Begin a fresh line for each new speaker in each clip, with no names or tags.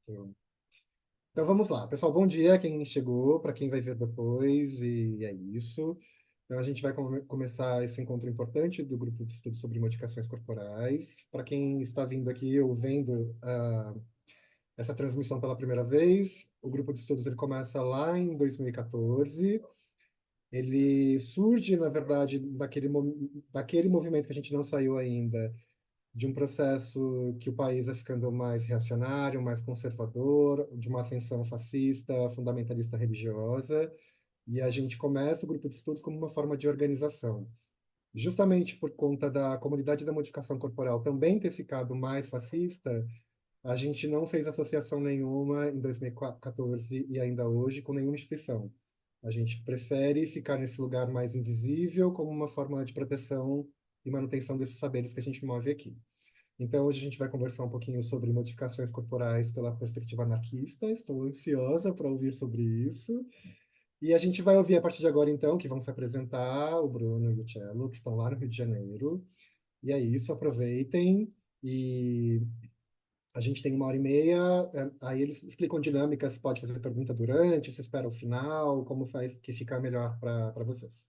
Então, então vamos lá. Pessoal, bom dia, quem chegou, para quem vai ver depois, e é isso. Então a gente vai começar esse encontro importante do grupo de estudos sobre modificações corporais. Para quem está vindo aqui ou vendo essa transmissão pela primeira vez, o grupo de estudos ele começa lá em 2014. Ele surge, na verdade, daquele movimento que a gente não saiu ainda, de um processo que o país é ficando mais reacionário, mais conservador, de uma ascensão fascista, fundamentalista religiosa, e a gente começa o grupo de estudos como uma forma de organização. Justamente por conta da comunidade da modificação corporal também ter ficado mais fascista, a gente não fez associação nenhuma em 2014 e ainda hoje com nenhuma instituição. A gente prefere ficar nesse lugar mais invisível como uma forma de proteção e manutenção desses saberes que a gente move aqui. Então, hoje a gente vai conversar um pouquinho sobre modificações corporais pela perspectiva anarquista. Estou ansiosa para ouvir sobre isso. E a gente vai ouvir a partir de agora, então, que vão se apresentar o Bruno e o Cello, que estão lá no Rio de Janeiro. E é isso, aproveitem. E a gente tem 1 hora e meia. Aí eles explicam dinâmicas, pode fazer pergunta durante, se espera o final, como faz que fica melhor para vocês.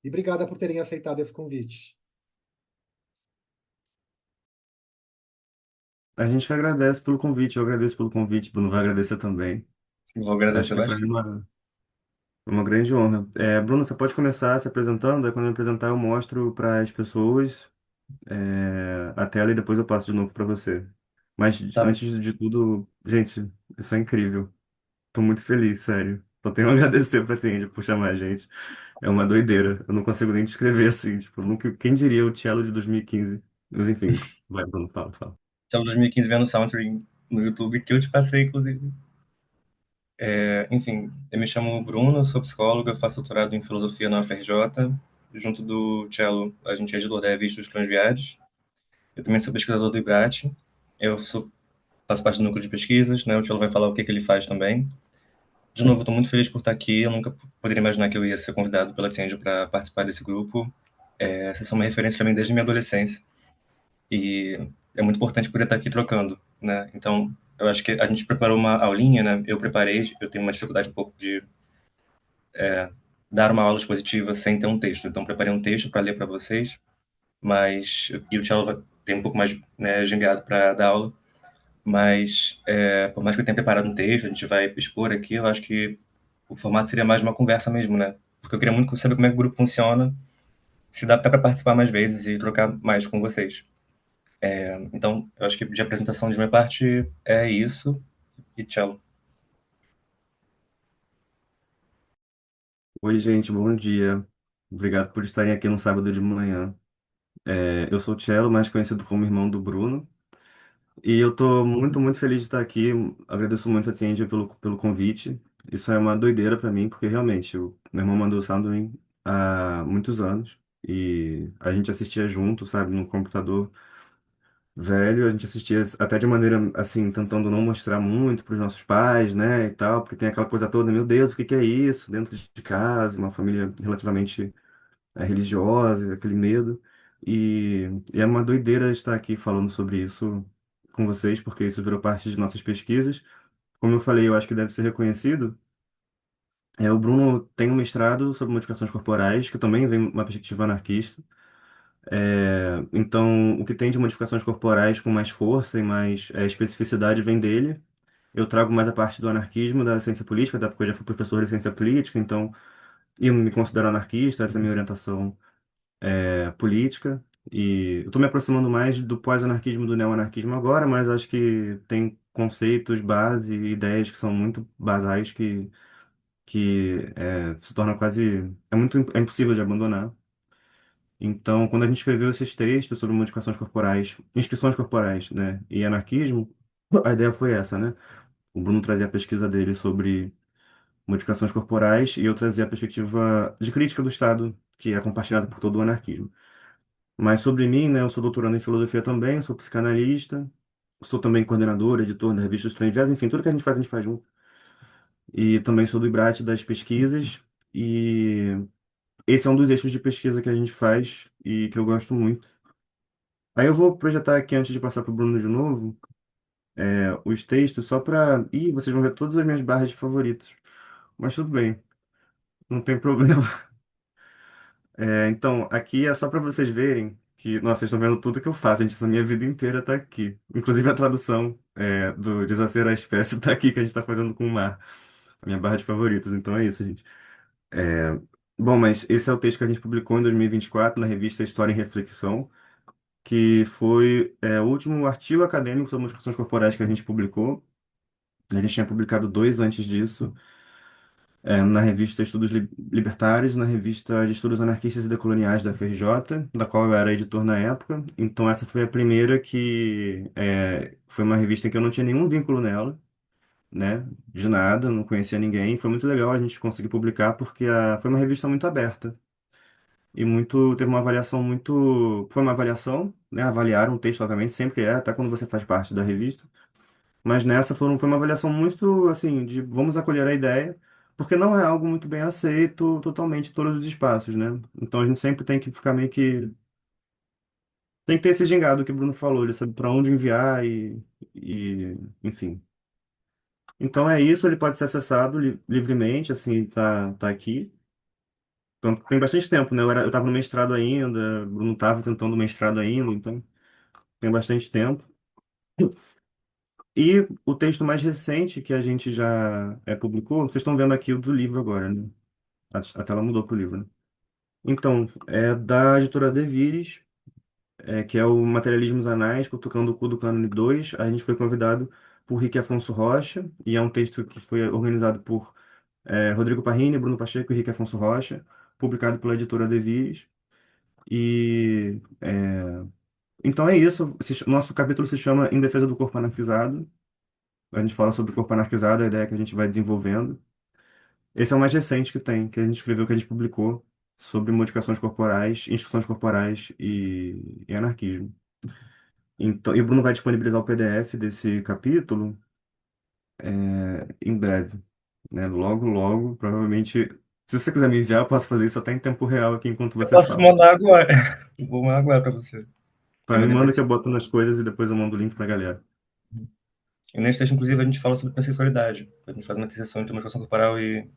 E obrigada por terem aceitado esse convite.
A gente que agradece pelo convite, eu agradeço pelo convite, Bruno vai agradecer também.
Vou
Acho
agradecer
que para mim é
bastante.
uma grande honra. Bruno, você pode começar se apresentando, aí quando eu apresentar eu mostro para as pessoas a tela e depois eu passo de novo para você. Mas
Tá.
antes de tudo, gente, isso é incrível. Tô muito feliz, sério. Só tenho a agradecer pra Cindy por chamar a gente. É uma doideira. Eu não consigo nem descrever assim. Tipo, nunca, quem diria o Cello de 2015? Mas enfim, vai, Bruno, fala, fala.
Então, 2015 vendo Soundtrack no YouTube, que eu te passei, inclusive. Enfim, eu me chamo Bruno, sou psicólogo, eu faço doutorado em filosofia na UFRJ. Junto do Cello, a gente é editor da revista Os Cães Viados. Eu também sou pesquisador do IBRAT. Faço parte do núcleo de pesquisas, né? O Cello vai falar o que que ele faz também. De novo, estou muito feliz por estar aqui. Eu nunca poderia imaginar que eu ia ser convidado pela Tiendio para participar desse grupo. Vocês são uma referência para mim desde minha adolescência. E é muito importante poder estar aqui trocando, né? Então, eu acho que a gente preparou uma aulinha, né? Eu preparei, eu tenho uma dificuldade um pouco de dar uma aula expositiva sem ter um texto. Então, preparei um texto para ler para vocês, mas e o Thiago tem um pouco mais, né, gingado para dar aula, mas por mais que eu tenha preparado um texto, a gente vai expor aqui, eu acho que o formato seria mais uma conversa mesmo, né? Porque eu queria muito saber como é que o grupo funciona, se dá para participar mais vezes e trocar mais com vocês. Então, eu acho que de apresentação de minha parte é isso. E tchau.
Oi, gente, bom dia. Obrigado por estarem aqui no sábado de manhã. Eu sou o Cello, mais conhecido como irmão do Bruno. E eu tô muito, muito feliz de estar aqui. Agradeço muito a Cindy pelo convite. Isso é uma doideira para mim, porque realmente o meu irmão mandou o Soundwave há muitos anos. E a gente assistia junto, sabe, no computador velho. A gente assistia até de maneira, assim, tentando não mostrar muito para os nossos pais, né, e tal, porque tem aquela coisa toda, meu Deus, o que que é isso? Dentro de casa, uma família relativamente religiosa, aquele medo. E é uma doideira estar aqui falando sobre isso com vocês, porque isso virou parte de nossas pesquisas. Como eu falei, eu acho que deve ser reconhecido. O Bruno tem um mestrado sobre modificações corporais, que também vem uma perspectiva anarquista. Então, o que tem de modificações corporais com mais força e mais especificidade vem dele. Eu trago mais a parte do anarquismo, da ciência política, até porque eu já fui professor de ciência política, então eu me considero anarquista, essa é a minha orientação política. E eu estou me aproximando mais do pós-anarquismo, do neo-anarquismo agora, mas acho que tem conceitos, base e ideias que são muito basais que se torna quase... É impossível de abandonar. Então, quando a gente escreveu esses textos sobre modificações corporais, inscrições corporais, né, e anarquismo, a ideia foi essa, né? O Bruno trazia a pesquisa dele sobre modificações corporais e eu trazia a perspectiva de crítica do Estado, que é compartilhada por todo o anarquismo. Mas sobre mim, né, eu sou doutorando em filosofia também, sou psicanalista, sou também coordenador, editor da revista Estranhos, enfim, tudo que a gente faz junto. E também sou do IBRAT das pesquisas, e esse é um dos eixos de pesquisa que a gente faz e que eu gosto muito. Aí eu vou projetar aqui antes de passar para o Bruno de novo. os textos só para. Ih, vocês vão ver todas as minhas barras de favoritos. Mas tudo bem, não tem problema. Então, aqui é só para vocês verem que, nossa, vocês estão vendo tudo que eu faço, gente. Essa minha vida inteira tá aqui. Inclusive a tradução do Desacer a Espécie tá aqui, que a gente tá fazendo com o mar. A minha barra de favoritos. Então é isso, gente. É, Bom, mas esse é o texto que a gente publicou em 2024 na revista História em Reflexão, que foi o último artigo acadêmico sobre modificações corporais que a gente publicou. A gente tinha publicado dois antes disso, na revista Estudos Libertários, na revista de Estudos Anarquistas e Decoloniais da FRJ, da qual eu era editor na época. Então essa foi a primeira que foi uma revista em que eu não tinha nenhum vínculo nela, né? De nada, não conhecia ninguém. Foi muito legal a gente conseguir publicar porque foi uma revista muito aberta. E teve uma avaliação foi uma avaliação, né? Avaliaram o texto, obviamente, sempre até quando você faz parte da revista. Mas nessa foi uma avaliação muito, assim, de vamos acolher a ideia, porque não é algo muito bem aceito totalmente em todos os espaços, né? Então a gente sempre tem que ficar meio que. Tem que ter esse gingado que o Bruno falou, ele sabe para onde enviar enfim. Então é isso, ele pode ser acessado livremente, assim, tá aqui. Então tem bastante tempo, né? Eu tava no mestrado ainda, o Bruno tava tentando o mestrado ainda, então tem bastante tempo. E o texto mais recente que a gente já publicou, vocês estão vendo aqui o do livro agora, né? A tela mudou pro livro, né? Então, é da editora Devires, que é o Materialismos Anais, Cutucando o Cu do Cânone 2. A gente foi convidado por Rick Afonso Rocha, e é um texto que foi organizado por Rodrigo Parrini, Bruno Pacheco e Rick Afonso Rocha, publicado pela editora Devires. E então é isso. Nosso capítulo se chama Em Defesa do Corpo Anarquizado. A gente fala sobre o corpo anarquizado, a ideia que a gente vai desenvolvendo. Esse é o mais recente que tem, que a gente escreveu, que a gente publicou, sobre modificações corporais, instruções corporais e anarquismo. Então, e o Bruno vai disponibilizar o PDF desse capítulo em breve, né? Logo, logo, provavelmente. Se você quiser me enviar, eu posso fazer isso até em tempo real aqui enquanto
Eu
você
posso
fala.
mandar agora. Vou mandar agora para você.
Tá,
Eu
me
ainda
manda que
texto.
eu boto nas coisas e depois eu mando o link pra galera.
E nesse texto, inclusive, a gente fala sobre pansexualidade. A gente faz uma interseção entre modificação corporal e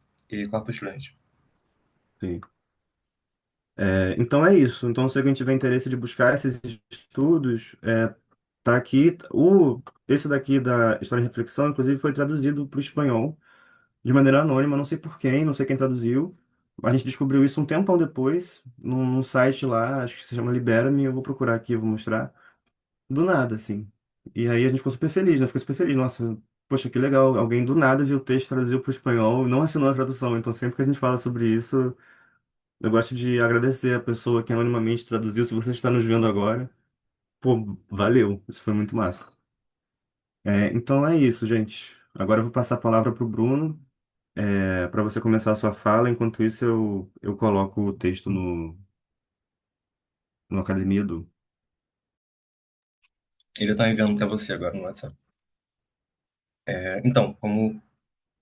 corpos fluentes.
Sim. Então é isso. Então, se alguém tiver interesse de buscar esses estudos, tá aqui. Esse daqui da História e Reflexão, inclusive, foi traduzido para o espanhol de maneira anônima, não sei por quem, não sei quem traduziu. A gente descobriu isso um tempão depois, num site lá, acho que se chama Libera-me, eu vou procurar aqui, eu vou mostrar. Do nada, assim. E aí a gente ficou super feliz, né? Ficou super feliz. Nossa, poxa, que legal. Alguém do nada viu o texto, traduziu para o espanhol, não assinou a tradução. Então, sempre que a gente fala sobre isso. Eu gosto de agradecer a pessoa que anonimamente traduziu. Se você está nos vendo agora, pô, valeu. Isso foi muito massa. Então é isso, gente. Agora eu vou passar a palavra para o Bruno, para você começar a sua fala. Enquanto isso, eu coloco o texto no Academia do.
Ele está enviando para você agora no WhatsApp. Então, como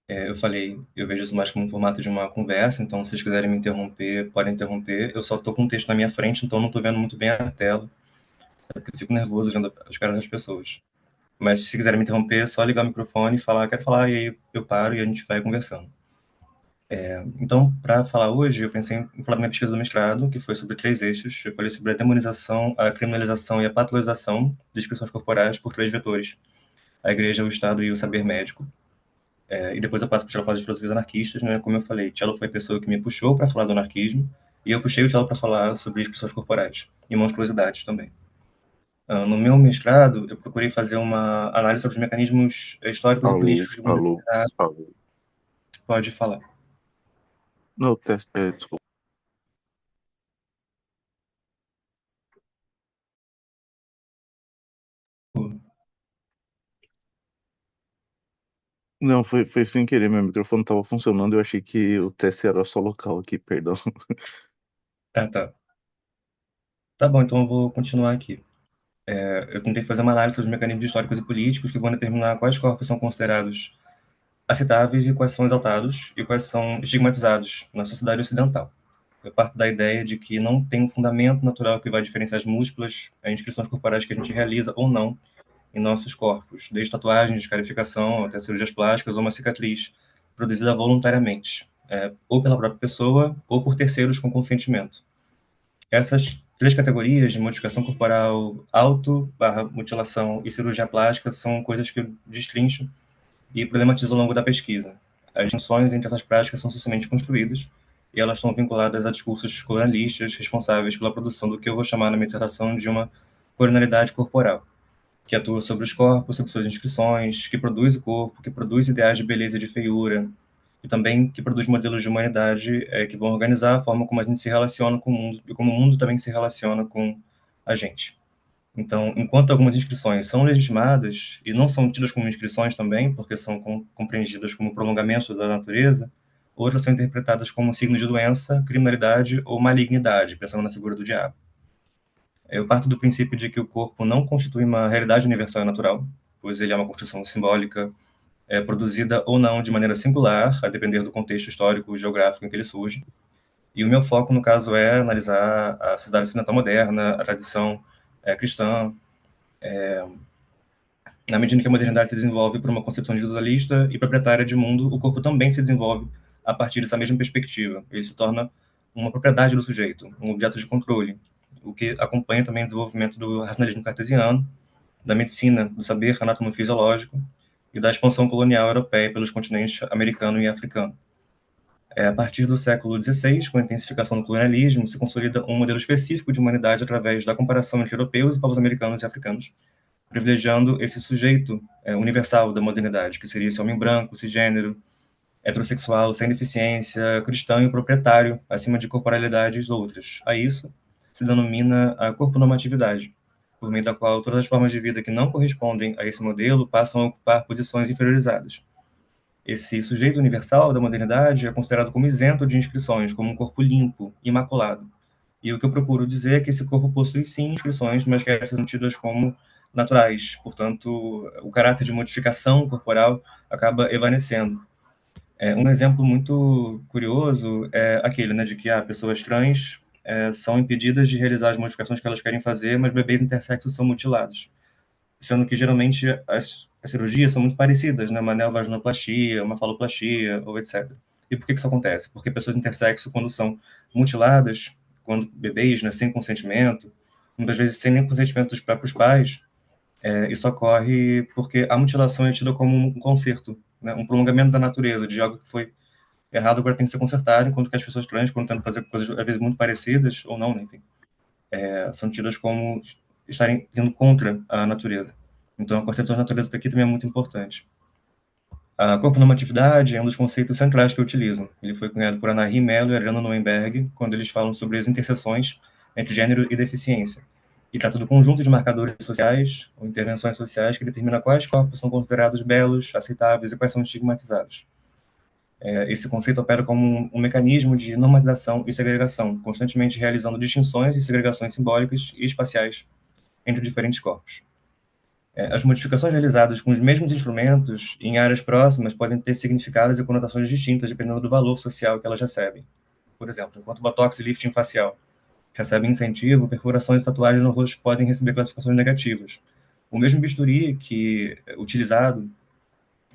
eu falei, eu vejo isso mais como um formato de uma conversa, então se vocês quiserem me interromper, podem interromper. Eu só estou com o texto na minha frente, então não estou vendo muito bem a tela, porque eu fico nervoso vendo as caras das pessoas. Mas se quiserem me interromper, é só ligar o microfone e falar, quero falar, e aí eu paro e a gente vai conversando. Então, para falar hoje, eu pensei em falar da minha pesquisa do mestrado, que foi sobre três eixos. Eu falei sobre a demonização, a criminalização e a patologização de expressões corporais por três vetores: a igreja, o Estado e o saber médico. E depois eu passo para o falar de filosofias anarquistas, né? Como eu falei, Cello foi a pessoa que me puxou para falar do anarquismo, e eu puxei o Cello para falar sobre expressões corporais e monstruosidades também. No meu mestrado, eu procurei fazer uma análise sobre os mecanismos históricos e
Alô,
políticos de
alô,
modernidade.
alô.
Pode falar.
Não, desculpa. Não, foi sem querer, meu microfone estava funcionando, eu achei que o teste era só local aqui, perdão.
Ah, tá. Tá bom, então eu vou continuar aqui. Eu tentei fazer uma análise sobre os mecanismos históricos e políticos que vão determinar quais corpos são considerados aceitáveis e quais são exaltados e quais são estigmatizados na sociedade ocidental. Eu parto da ideia de que não tem um fundamento natural que vai diferenciar as múltiplas inscrições corporais que a gente realiza ou não em nossos corpos, desde tatuagens, escarificação, até cirurgias plásticas ou uma cicatriz produzida voluntariamente, ou pela própria pessoa ou por terceiros com consentimento. Essas três categorias de modificação corporal, auto/mutilação e cirurgia plástica são coisas que eu destrincho e problematizo ao longo da pesquisa. As distinções entre essas práticas são socialmente construídas e elas estão vinculadas a discursos colonialistas responsáveis pela produção do que eu vou chamar na minha dissertação de uma colonialidade corporal, que atua sobre os corpos, sobre suas inscrições, que produz o corpo, que produz ideais de beleza e de feiura, e também que produz modelos de humanidade que vão organizar a forma como a gente se relaciona com o mundo e como o mundo também se relaciona com a gente. Então, enquanto algumas inscrições são legitimadas e não são tidas como inscrições também, porque são compreendidas como prolongamento da natureza, outras são interpretadas como signos de doença, criminalidade ou malignidade, pensando na figura do diabo. Eu parto do princípio de que o corpo não constitui uma realidade universal e natural, pois ele é uma construção simbólica, produzida ou não de maneira singular, a depender do contexto histórico e geográfico em que ele surge. E o meu foco, no caso, é analisar a sociedade ocidental moderna, a tradição cristã, na medida em que a modernidade se desenvolve por uma concepção individualista e proprietária de mundo, o corpo também se desenvolve a partir dessa mesma perspectiva. Ele se torna uma propriedade do sujeito, um objeto de controle, o que acompanha também o desenvolvimento do racionalismo cartesiano, da medicina, do saber anatomofisiológico e da expansão colonial europeia pelos continentes americano e africano. A partir do século XVI, com a intensificação do colonialismo, se consolida um modelo específico de humanidade através da comparação entre europeus e povos americanos e africanos, privilegiando esse sujeito universal da modernidade, que seria esse homem branco, cisgênero, heterossexual, sem deficiência, cristão e proprietário, acima de corporalidades outras. A isso se denomina a corponormatividade, por meio da qual todas as formas de vida que não correspondem a esse modelo passam a ocupar posições inferiorizadas. Esse sujeito universal da modernidade é considerado como isento de inscrições, como um corpo limpo, imaculado. E o que eu procuro dizer é que esse corpo possui sim inscrições, mas que essas são tidas como naturais. Portanto, o caráter de modificação corporal acaba evanescendo. Um exemplo muito curioso é aquele, né, de que pessoas trans são impedidas de realizar as modificações que elas querem fazer, mas bebês intersexos são mutilados. Sendo que geralmente as cirurgias são muito parecidas, né? Uma neovaginoplastia, uma faloplastia, ou etc. E por que isso acontece? Porque pessoas intersexo, quando são mutiladas, quando bebês, né, sem consentimento, muitas vezes sem nem consentimento dos próprios pais, isso ocorre porque a mutilação é tida como um conserto, né? Um prolongamento da natureza, de algo que foi errado agora tem que ser consertado, enquanto que as pessoas trans, quando tentam fazer coisas às vezes muito parecidas, ou não, né, enfim, são tidas como estarem indo contra a natureza. Então, a concepção de natureza daqui também é muito importante. A corponormatividade é um dos conceitos centrais que eu utilizo. Ele foi cunhado por Anahi Mello e Ariana Neuenberg, quando eles falam sobre as interseções entre gênero e deficiência, e trata do conjunto de marcadores sociais ou intervenções sociais que determina quais corpos são considerados belos, aceitáveis e quais são estigmatizados. Esse conceito opera como um mecanismo de normalização e segregação, constantemente realizando distinções e segregações simbólicas e espaciais entre diferentes corpos. As modificações realizadas com os mesmos instrumentos em áreas próximas podem ter significados e conotações distintas dependendo do valor social que elas recebem. Por exemplo, enquanto botox e lifting facial recebem incentivo, perfurações e tatuagens no rosto podem receber classificações negativas. O mesmo bisturi que é utilizado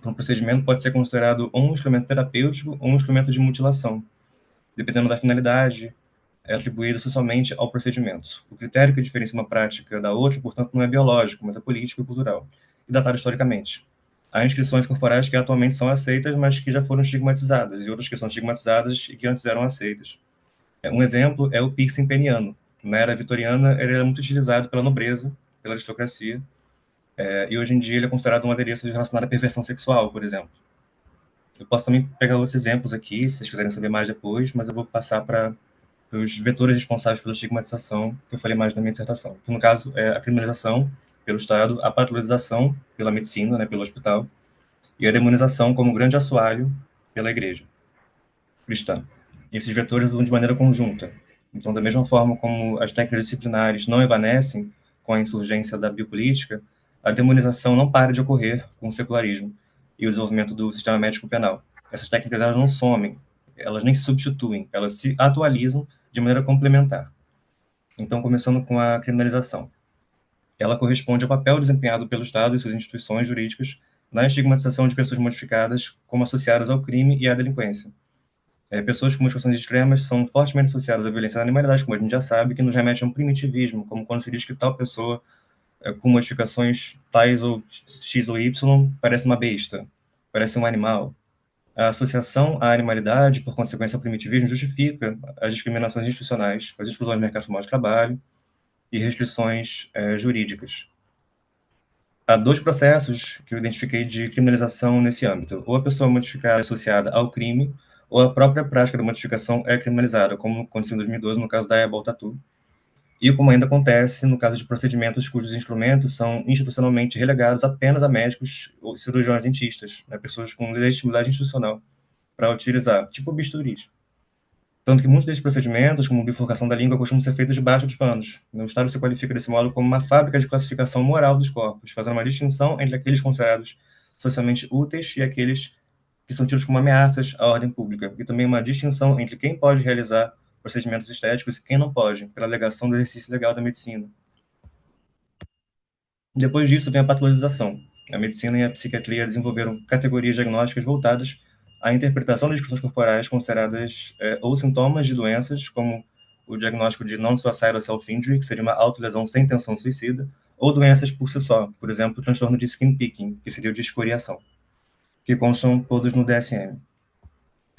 para um procedimento pode ser considerado ou um instrumento terapêutico ou um instrumento de mutilação, dependendo da finalidade atribuída socialmente ao procedimento. O critério que diferencia uma prática da outra, portanto, não é biológico, mas é político e cultural, e datado historicamente. Há inscrições corporais que atualmente são aceitas, mas que já foram estigmatizadas, e outras que são estigmatizadas e que antes eram aceitas. Um exemplo é o piercing peniano. Na era vitoriana, ele era muito utilizado pela nobreza, pela aristocracia, e hoje em dia ele é considerado um adereço relacionado à perversão sexual, por exemplo. Eu posso também pegar outros exemplos aqui, se vocês quiserem saber mais depois, mas eu vou passar para os vetores responsáveis pela estigmatização, que eu falei mais na minha dissertação. Que, no caso, é a criminalização pelo Estado, a patologização pela medicina, né, pelo hospital, e a demonização como grande assoalho pela igreja cristã. E esses vetores vão de maneira conjunta. Então, da mesma forma como as técnicas disciplinares não evanescem com a insurgência da biopolítica, a demonização não para de ocorrer com o secularismo e o desenvolvimento do sistema médico penal. Essas técnicas elas não somem, elas nem se substituem, elas se atualizam de maneira complementar. Então, começando com a criminalização. ela corresponde ao papel desempenhado pelo Estado e suas instituições jurídicas na estigmatização de pessoas modificadas como associadas ao crime e à delinquência. Pessoas com modificações extremas são fortemente associadas à violência da animalidade, como a gente já sabe, que nos remete a um primitivismo, como quando se diz que tal pessoa com modificações tais ou X ou Y parece uma besta, parece um animal. A associação à animalidade, por consequência ao primitivismo, justifica as discriminações institucionais, as exclusões do mercado formal de trabalho e restrições jurídicas. Há dois processos que eu identifiquei de criminalização nesse âmbito. Ou a pessoa modificada é associada ao crime, ou a própria prática da modificação é criminalizada, como aconteceu em 2012 no caso da Ebol Tatu, e como ainda acontece no caso de procedimentos cujos instrumentos são institucionalmente relegados apenas a médicos ou cirurgiões dentistas, né, pessoas com legitimidade institucional para utilizar, tipo bisturis. Tanto que muitos desses procedimentos, como bifurcação da língua, costumam ser feitos debaixo dos panos. O Estado se qualifica desse modo como uma fábrica de classificação moral dos corpos, fazendo uma distinção entre aqueles considerados socialmente úteis e aqueles que são tidos como ameaças à ordem pública, e também uma distinção entre quem pode realizar procedimentos estéticos e quem não pode, pela alegação do exercício legal da medicina. Depois disso vem a patologização. A medicina e a psiquiatria desenvolveram categorias diagnósticas voltadas à interpretação das disfunções corporais consideradas ou sintomas de doenças, como o diagnóstico de non-suicidal self-injury, que seria uma autolesão sem intenção suicida, ou doenças por si só, por exemplo, o transtorno de skin picking, que seria o de escoriação, que constam todos no DSM.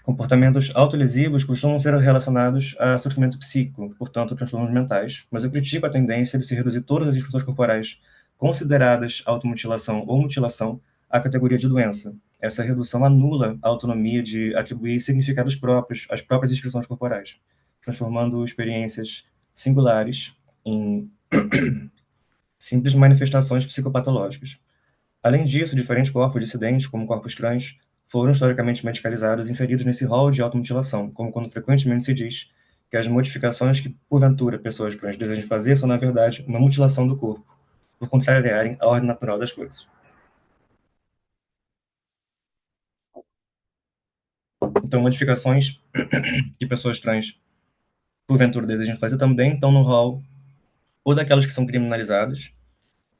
Comportamentos autolesivos costumam ser relacionados a sofrimento psíquico, portanto, transtornos mentais, mas eu critico a tendência de se reduzir todas as disfunções corporais consideradas automutilação ou mutilação à categoria de doença. Essa redução anula a autonomia de atribuir significados próprios às próprias expressões corporais, transformando experiências singulares em simples manifestações psicopatológicas. Além disso, diferentes corpos dissidentes, como corpos trans, foram historicamente medicalizados e inseridos nesse rol de automutilação, como quando frequentemente se diz que as modificações que, porventura, pessoas trans desejam fazer são, na verdade, uma mutilação do corpo, por contrariarem a ordem natural das coisas. Então, modificações que pessoas trans, porventura, desejam fazer também estão no rol ou daquelas que são criminalizadas,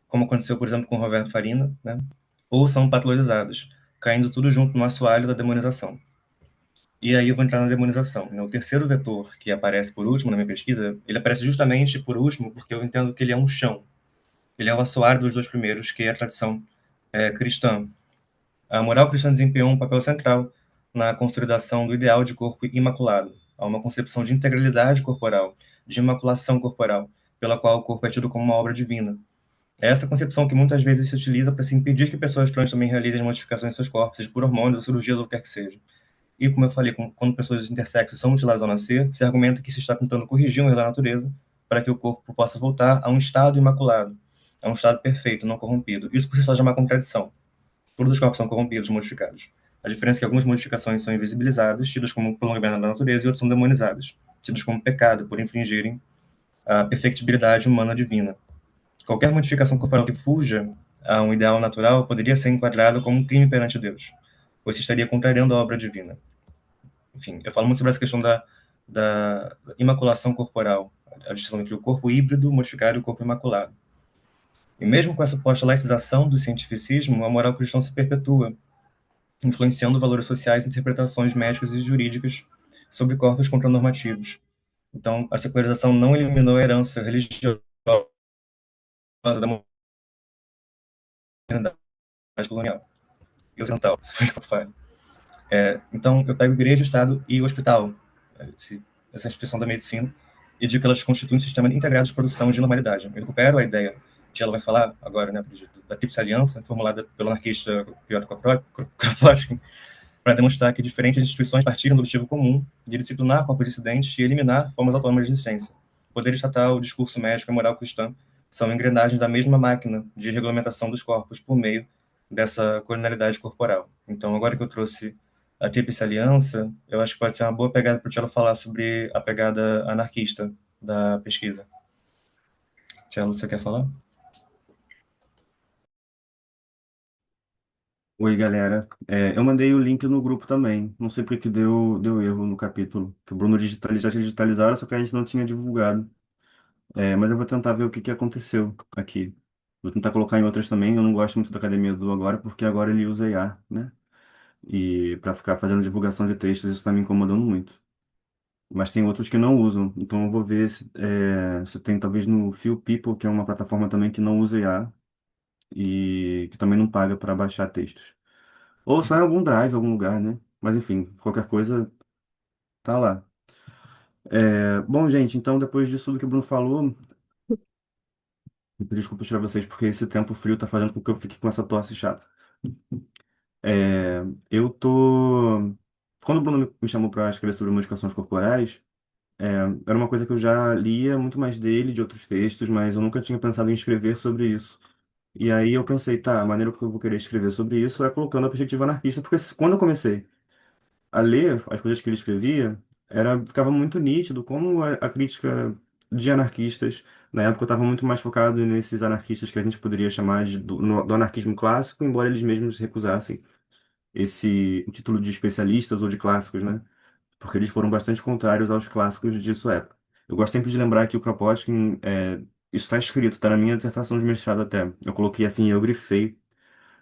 como aconteceu, por exemplo, com Roberto Farina, né? Ou são patologizadas, caindo tudo junto no assoalho da demonização. E aí eu vou entrar na demonização, né? O terceiro vetor que aparece por último na minha pesquisa, ele aparece justamente por último porque eu entendo que ele é um chão. Ele é o assoalho dos dois primeiros, que é a tradição cristã. A moral cristã desempenhou um papel central na consolidação do ideal de corpo imaculado. Há uma concepção de integralidade corporal, de imaculação corporal, pela qual o corpo é tido como uma obra divina. É essa concepção que muitas vezes se utiliza para se impedir que pessoas trans também realizem modificações em seus corpos, seja por hormônios ou cirurgias ou o que quer que seja. E, como eu falei, quando pessoas intersexos são mutiladas ao nascer, se argumenta que se está tentando corrigir um erro da natureza para que o corpo possa voltar a um estado imaculado, a um estado perfeito, não corrompido. Isso por si só já é uma contradição. Todos os corpos são corrompidos, modificados. A diferença é que algumas modificações são invisibilizadas, tidas como prolongamento da natureza, e outras são demonizadas, tidas como pecado por infringirem a perfectibilidade humana divina. Qualquer modificação corporal que fuja a um ideal natural poderia ser enquadrada como um crime perante Deus, pois se estaria contrariando a obra divina. Enfim, eu falo muito sobre essa questão da imaculação corporal, a distinção entre o corpo híbrido, modificado e o corpo imaculado. E mesmo com a suposta laicização do cientificismo, a moral cristã se perpetua, influenciando valores sociais e interpretações médicas e jurídicas sobre corpos contranormativos. Então, a secularização não eliminou a herança religiosa da modernidade colonial e ocidental, se for Spotify. Então, eu pego igreja, Estado e hospital, essa instituição da medicina, e digo que elas constituem um sistema integrado de produção de normalidade. Eu recupero a ideia que ela vai falar agora, né, da Tríplice Aliança, formulada pelo anarquista Piotr Kropotkin, para demonstrar que diferentes instituições partilham do objetivo comum de disciplinar corpos dissidentes e eliminar formas autônomas de existência. O poder estatal, o discurso médico e a moral cristã são engrenagens da mesma máquina de regulamentação dos corpos por meio dessa colonialidade corporal. Então, agora que eu trouxe a Tríplice Aliança, eu acho que pode ser uma boa pegada para o Tchelo falar sobre a pegada anarquista da pesquisa. Tchelo, você quer falar?
Oi, galera. Eu mandei o link no grupo também. Não sei porque que deu erro no capítulo. Que o Bruno já tinha digitalizado, só que a gente não tinha divulgado. Mas eu vou tentar ver o que aconteceu aqui. Vou tentar colocar em outras também. Eu não gosto muito da Academia do agora, porque agora ele usa IA, né? E para ficar fazendo divulgação de textos, isso está me incomodando muito. Mas tem outros que não usam. Então eu vou ver se tem talvez no Feel People, que é uma plataforma também que não usa IA e que também não paga para baixar textos. Ou só em algum drive, algum lugar, né? Mas enfim, qualquer coisa tá lá. Bom, gente, então depois disso tudo que o Bruno falou, desculpa tirar vocês, porque esse tempo frio tá fazendo com que eu fique com essa tosse chata. É, eu tô. Quando o Bruno me chamou para escrever sobre modificações corporais, era uma coisa que eu já lia muito mais dele, de outros textos, mas eu nunca tinha pensado em escrever sobre isso. E aí eu pensei, tá, a maneira que eu vou querer escrever sobre isso é colocando a perspectiva anarquista, porque quando eu comecei a ler as coisas que ele escrevia, ficava muito nítido como a crítica de anarquistas, na época eu estava muito mais focado nesses anarquistas que a gente poderia chamar do anarquismo clássico, embora eles mesmos recusassem o título de especialistas ou de clássicos, né? Porque eles foram bastante contrários aos clássicos de sua época. Eu gosto sempre de lembrar que o Kropotkin, isso está escrito, está na minha dissertação de mestrado até. Eu coloquei assim, eu grifei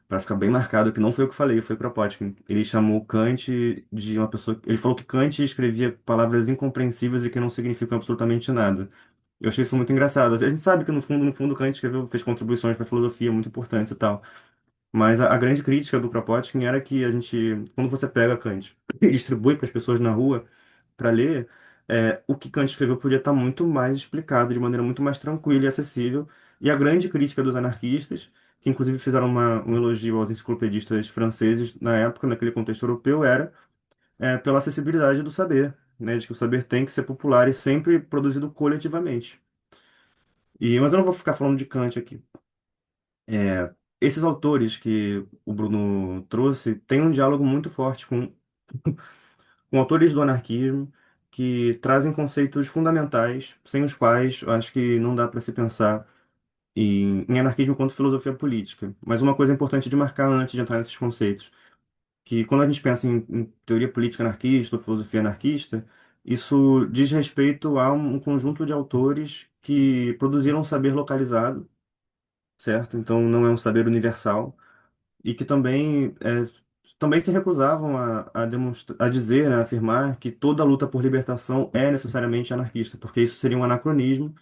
para ficar bem marcado que não foi eu que falei, foi Kropotkin. Ele chamou Kant de uma pessoa. Ele falou que Kant escrevia palavras incompreensíveis e que não significam absolutamente nada. Eu achei isso muito engraçado. A gente sabe que no fundo, Kant escreveu, fez contribuições para a filosofia muito importantes e tal. Mas a grande crítica do Kropotkin era que a gente, quando você pega Kant e distribui para as pessoas na rua para ler, o que Kant escreveu podia estar muito mais explicado, de maneira muito mais tranquila e acessível. E a grande crítica dos anarquistas, que inclusive fizeram um elogio aos enciclopedistas franceses na época, naquele contexto europeu, era pela acessibilidade do saber, né, de que o saber tem que ser popular e sempre produzido coletivamente. Mas eu não vou ficar falando de Kant aqui. Esses autores que o Bruno trouxe têm um diálogo muito forte com autores do anarquismo que trazem conceitos fundamentais, sem os quais eu acho que não dá para se pensar em anarquismo quanto filosofia política. Mas uma coisa importante de marcar antes de entrar nesses conceitos, que quando a gente pensa em teoria política anarquista ou filosofia anarquista, isso diz respeito a um conjunto de autores que produziram um saber localizado, certo? Então não é um saber universal e que também se recusavam a dizer, né, a afirmar que toda luta por libertação é necessariamente anarquista, porque isso seria um anacronismo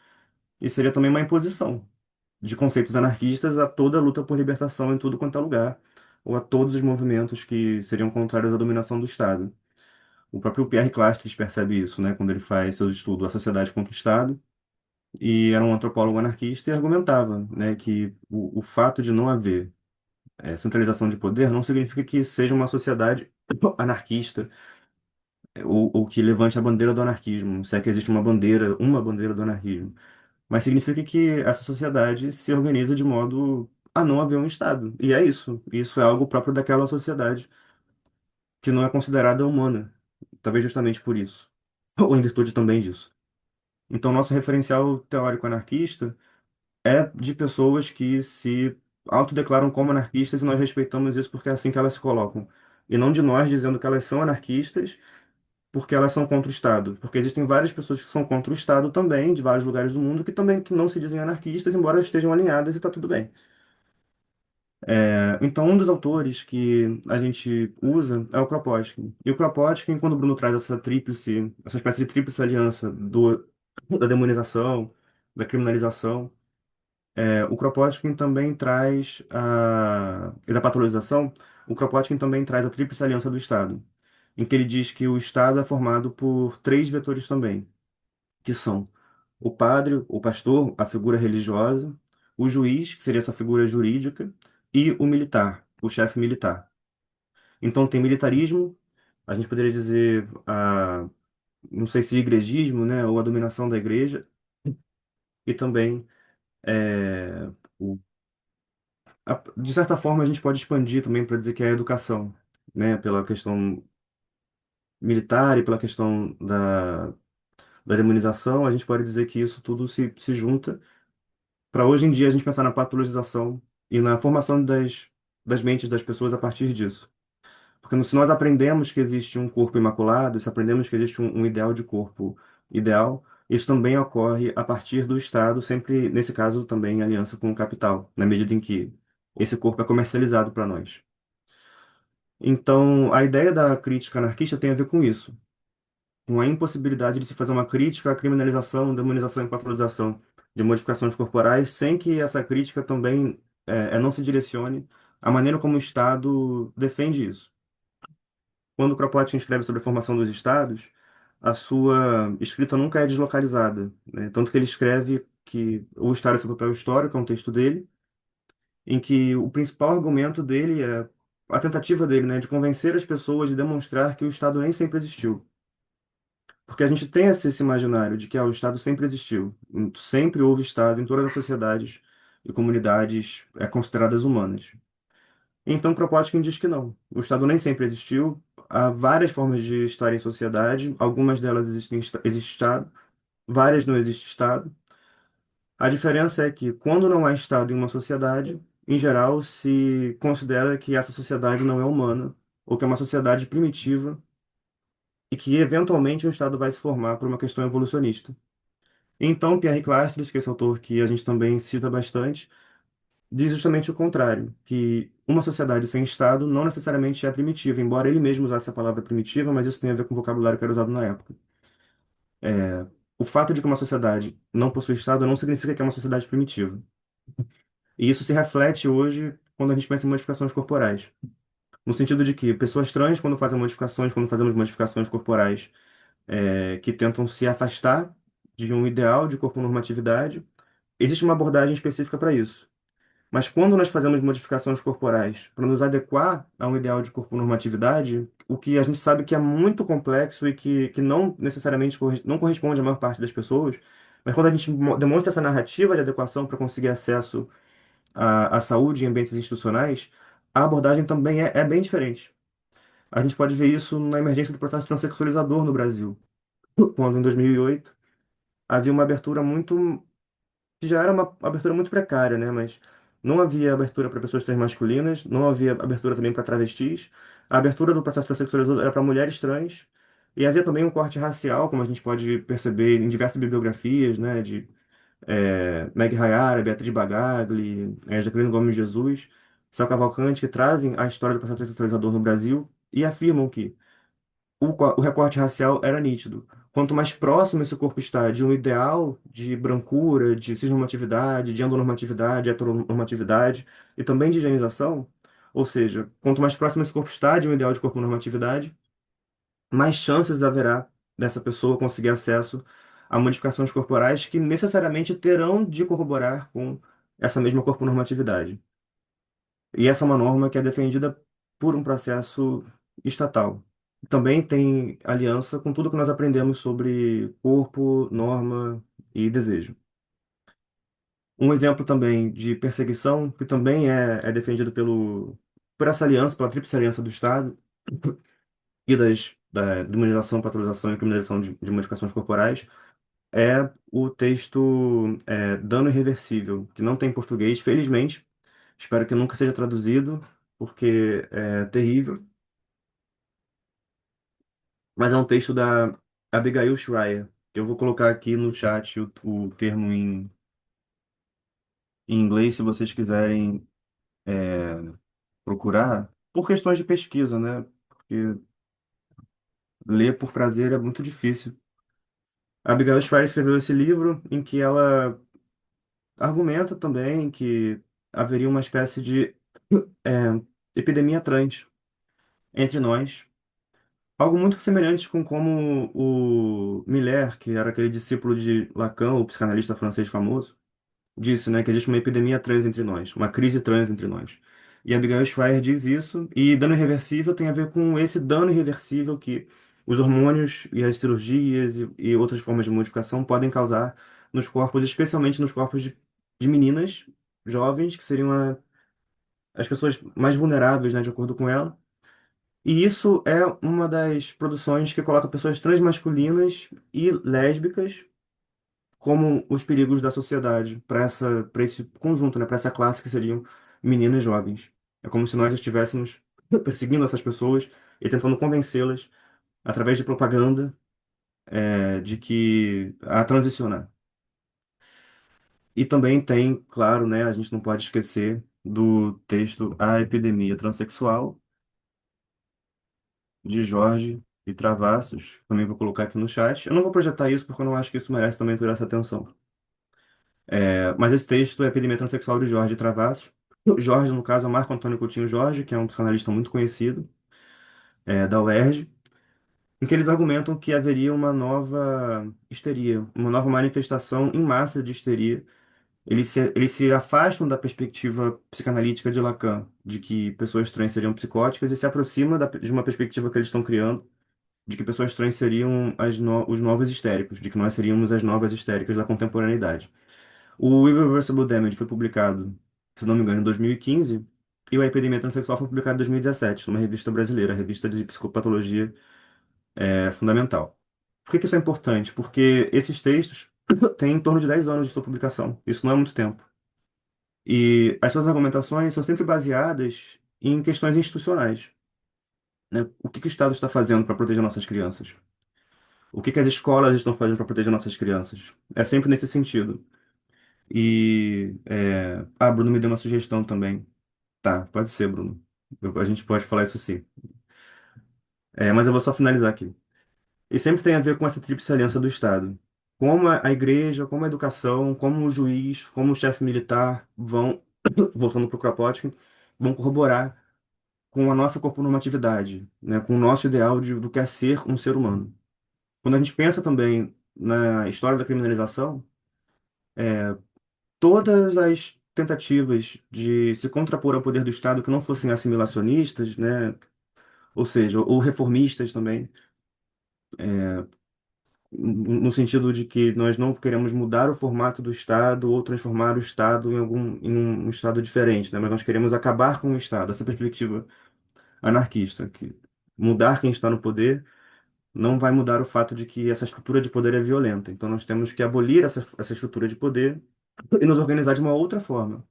e seria também uma imposição de conceitos anarquistas a toda luta por libertação em tudo quanto é lugar, ou a todos os movimentos que seriam contrários à dominação do Estado. O próprio Pierre Clastres percebe isso, né, quando ele faz seus estudos A Sociedade contra o Estado, e era um antropólogo anarquista e argumentava, né, que o fato de não haver centralização de poder não significa que seja uma sociedade anarquista ou que levante a bandeira do anarquismo, se é que existe uma bandeira do anarquismo, mas significa que essa sociedade se organiza de modo a não haver um Estado. E é isso. Isso é algo próprio daquela sociedade que não é considerada humana, talvez justamente por isso, ou em virtude também disso. Então, nosso referencial teórico anarquista é de pessoas que se autodeclaram como anarquistas e nós respeitamos isso porque é assim que elas se colocam. E não de nós dizendo que elas são anarquistas porque elas são contra o Estado. Porque existem várias pessoas que são contra o Estado também, de vários lugares do mundo, que também que não se dizem anarquistas, embora estejam alinhadas e está tudo bem. Então, um dos autores que a gente usa é o Kropotkin. E o Kropotkin, quando o Bruno traz essa espécie de tríplice aliança da demonização, da criminalização, o Kropotkin também traz e da patologização, o Kropotkin também traz a tríplice aliança do Estado, em que ele diz que o Estado é formado por três vetores também, que são o padre, o pastor, a figura religiosa, o juiz, que seria essa figura jurídica, e o militar, o chefe militar. Então tem militarismo, a gente poderia dizer, não sei se igrejismo, né, ou a dominação da igreja, e também é, de certa forma, a gente pode expandir também para dizer que é a educação, né? Pela questão militar e pela questão da demonização, a gente pode dizer que isso tudo se junta para hoje em dia a gente pensar na patologização e na formação das mentes das pessoas a partir disso. Porque se nós aprendemos que existe um corpo imaculado, se aprendemos que existe um ideal de corpo ideal, Isso também ocorre a partir do Estado, sempre, nesse caso, também em aliança com o capital, na medida em que esse corpo é comercializado para nós. Então, a ideia da crítica anarquista tem a ver com isso, com a impossibilidade de se fazer uma crítica à criminalização, demonização e patologização de modificações corporais, sem que essa crítica também não se direcione à maneira como o Estado defende isso. Quando o Kropotkin escreve sobre a formação dos estados, a sua escrita nunca é deslocalizada, né? Tanto que ele escreve que o Estado é seu papel histórico, é um texto dele, em que o principal argumento dele é a tentativa dele, né, de convencer as pessoas de demonstrar que o Estado nem sempre existiu. Porque a gente tem esse imaginário de que o Estado sempre existiu, sempre houve Estado em todas as sociedades e comunidades consideradas humanas. Então, Kropotkin diz que não. O Estado nem sempre existiu. Há várias formas de estar em sociedade. Algumas delas existe Estado, várias não existe Estado. A diferença é que, quando não há Estado em uma sociedade, em geral, se considera que essa sociedade não é humana, ou que é uma sociedade primitiva, e que, eventualmente, um Estado vai se formar por uma questão evolucionista. Então, Pierre Clastres, que é esse autor que a gente também cita bastante, diz justamente o contrário, que uma sociedade sem Estado não necessariamente é primitiva, embora ele mesmo usasse a palavra primitiva, mas isso tem a ver com o vocabulário que era usado na época. O fato de que uma sociedade não possui Estado não significa que é uma sociedade primitiva. E isso se reflete hoje quando a gente pensa em modificações corporais. No sentido de que pessoas trans, quando fazem modificações, quando fazemos modificações corporais que tentam se afastar de um ideal de corpo normatividade, existe uma abordagem específica para isso. Mas quando nós fazemos modificações corporais para nos adequar a um ideal de corpo-normatividade, o que a gente sabe que é muito complexo e que não necessariamente não corresponde à maior parte das pessoas, mas quando a gente demonstra essa narrativa de adequação para conseguir acesso à saúde em ambientes institucionais, a abordagem também é bem diferente. A gente pode ver isso na emergência do processo transexualizador no Brasil, quando em 2008 havia uma abertura muito que já era uma abertura muito precária, né? Mas não havia abertura para pessoas transmasculinas, não havia abertura também para travestis. A abertura do processo transexualizador era para mulheres trans. E havia também um corte racial, como a gente pode perceber em diversas bibliografias, né? De Meg Hayara, Beatriz Bagagli, Jaqueline Gomes Jesus, Sal Cavalcante, que trazem a história do processo transexualizador no Brasil e afirmam que o recorte racial era nítido. Quanto mais próximo esse corpo está de um ideal de brancura, de cisnormatividade, de endonormatividade, heteronormatividade e também de higienização, ou seja, quanto mais próximo esse corpo está de um ideal de corpo-normatividade, mais chances haverá dessa pessoa conseguir acesso a modificações corporais que necessariamente terão de corroborar com essa mesma corpo-normatividade. E essa é uma norma que é defendida por um processo estatal. Também tem aliança com tudo que nós aprendemos sobre corpo, norma e desejo. Um exemplo também de perseguição, que também é defendido por essa aliança, pela Tríplice Aliança do Estado, e da demonização, patologização e criminalização de modificações corporais, é o texto Dano Irreversível, que não tem em português, felizmente. Espero que nunca seja traduzido, porque é terrível. Mas é um texto da Abigail Shrier, que eu vou colocar aqui no chat o termo em inglês, se vocês quiserem procurar, por questões de pesquisa, né? Porque ler por prazer é muito difícil. A Abigail Shrier escreveu esse livro em que ela argumenta também que haveria uma espécie de é, epidemia trans entre nós. Algo muito semelhante com como o Miller, que era aquele discípulo de Lacan, o psicanalista francês famoso, disse, né, que existe uma epidemia trans entre nós, uma crise trans entre nós. E Abigail Shrier diz isso, e dano irreversível tem a ver com esse dano irreversível que os hormônios e as cirurgias e outras formas de modificação podem causar nos corpos, especialmente nos corpos de meninas jovens, que seriam as pessoas mais vulneráveis, né, de acordo com ela. E isso é uma das produções que coloca pessoas transmasculinas e lésbicas como os perigos da sociedade para esse conjunto, né, para essa classe que seriam meninas jovens. É como se nós estivéssemos perseguindo essas pessoas e tentando convencê-las através de propaganda de que a transicionar. E também tem, claro, né, a gente não pode esquecer do texto A Epidemia Transsexual, de Jorge e Travassos. Também vou colocar aqui no chat. Eu não vou projetar isso porque eu não acho que isso merece também toda essa atenção. Mas esse texto é Epidemia Transsexual de Jorge e Travassos. Jorge, no caso, é Marco Antônio Coutinho Jorge, que é um psicanalista muito conhecido, da UERJ, em que eles argumentam que haveria uma nova histeria, uma nova manifestação em massa de histeria. Eles se afastam da perspectiva psicanalítica de Lacan, de que pessoas trans seriam psicóticas, e se aproximam de uma perspectiva que eles estão criando, de que pessoas trans seriam os novos histéricos, de que nós seríamos as novas histéricas da contemporaneidade. O Irreversible Damage foi publicado, se não me engano, em 2015, e o A Epidemia Transsexual foi publicado em 2017, numa revista brasileira, a Revista de Psicopatologia Fundamental. Por que que isso é importante? Porque esses textos têm em torno de 10 anos de sua publicação. Isso não é muito tempo. E as suas argumentações são sempre baseadas em questões institucionais, né? O que que o Estado está fazendo para proteger nossas crianças? O que que as escolas estão fazendo para proteger nossas crianças? É sempre nesse sentido. Bruno me deu uma sugestão também. Tá, pode ser, Bruno. A gente pode falar isso sim. Mas eu vou só finalizar aqui. E sempre tem a ver com essa tríplice aliança do Estado. Como a igreja, como a educação, como o juiz, como o chefe militar vão, voltando para o Kropotkin, vão corroborar com a nossa corponormatividade, né, com o nosso ideal do que é ser um ser humano. Quando a gente pensa também na história da criminalização, todas as tentativas de se contrapor ao poder do Estado que não fossem assimilacionistas, né, ou seja, ou reformistas também, no sentido de que nós não queremos mudar o formato do Estado ou transformar o Estado em um Estado diferente, né, mas nós queremos acabar com o Estado, essa perspectiva anarquista, que mudar quem está no poder não vai mudar o fato de que essa estrutura de poder é violenta. Então nós temos que abolir essa estrutura de poder e nos organizar de uma outra forma.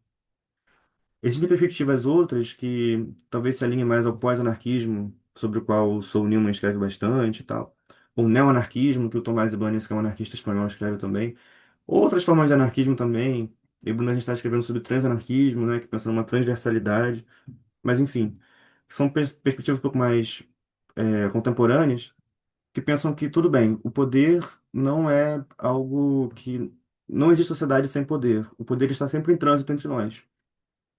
Existem perspectivas outras que talvez se alinhem mais ao pós-anarquismo, sobre o qual o Saul Newman escreve bastante e tal. O neo-anarquismo, que o Tomás Ibanez, que é um anarquista espanhol, escreve também. Outras formas de anarquismo também. E o Bruno, a gente está escrevendo sobre transanarquismo, né, que pensa numa transversalidade. Mas, enfim, são perspectivas um pouco mais contemporâneas, que pensam que tudo bem, o poder não é algo que. Não existe sociedade sem poder. O poder está sempre em trânsito entre nós.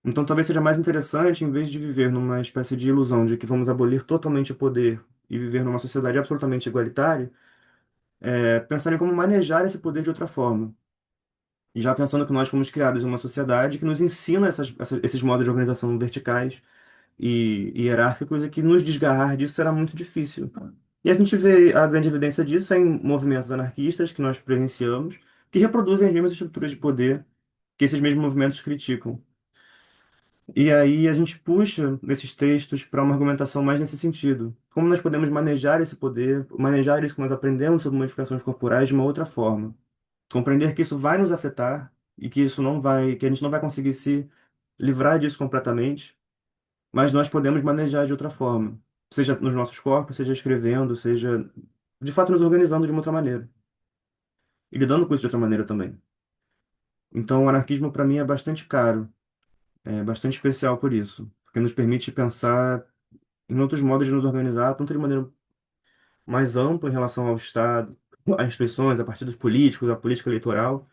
Então talvez seja mais interessante, em vez de viver numa espécie de ilusão de que vamos abolir totalmente o poder e viver numa sociedade absolutamente igualitária, pensar em como manejar esse poder de outra forma. E já pensando que nós fomos criados em uma sociedade que nos ensina esses modos de organização verticais e hierárquicos e que nos desgarrar disso será muito difícil. E a gente vê a grande evidência disso em movimentos anarquistas que nós presenciamos, que reproduzem as mesmas estruturas de poder que esses mesmos movimentos criticam. E aí a gente puxa esses textos para uma argumentação mais nesse sentido. Como nós podemos manejar esse poder, manejar isso que nós aprendemos sobre modificações corporais de uma outra forma. Compreender que isso vai nos afetar e que isso não vai, que a gente não vai conseguir se livrar disso completamente, mas nós podemos manejar de outra forma. Seja nos nossos corpos, seja escrevendo, seja de fato nos organizando de uma outra maneira. E lidando com isso de outra maneira também. Então o anarquismo para mim é bastante caro, é bastante especial por isso, porque nos permite pensar em outros modos de nos organizar, tanto de maneira mais ampla em relação ao Estado, às instituições, a partidos políticos, à política eleitoral,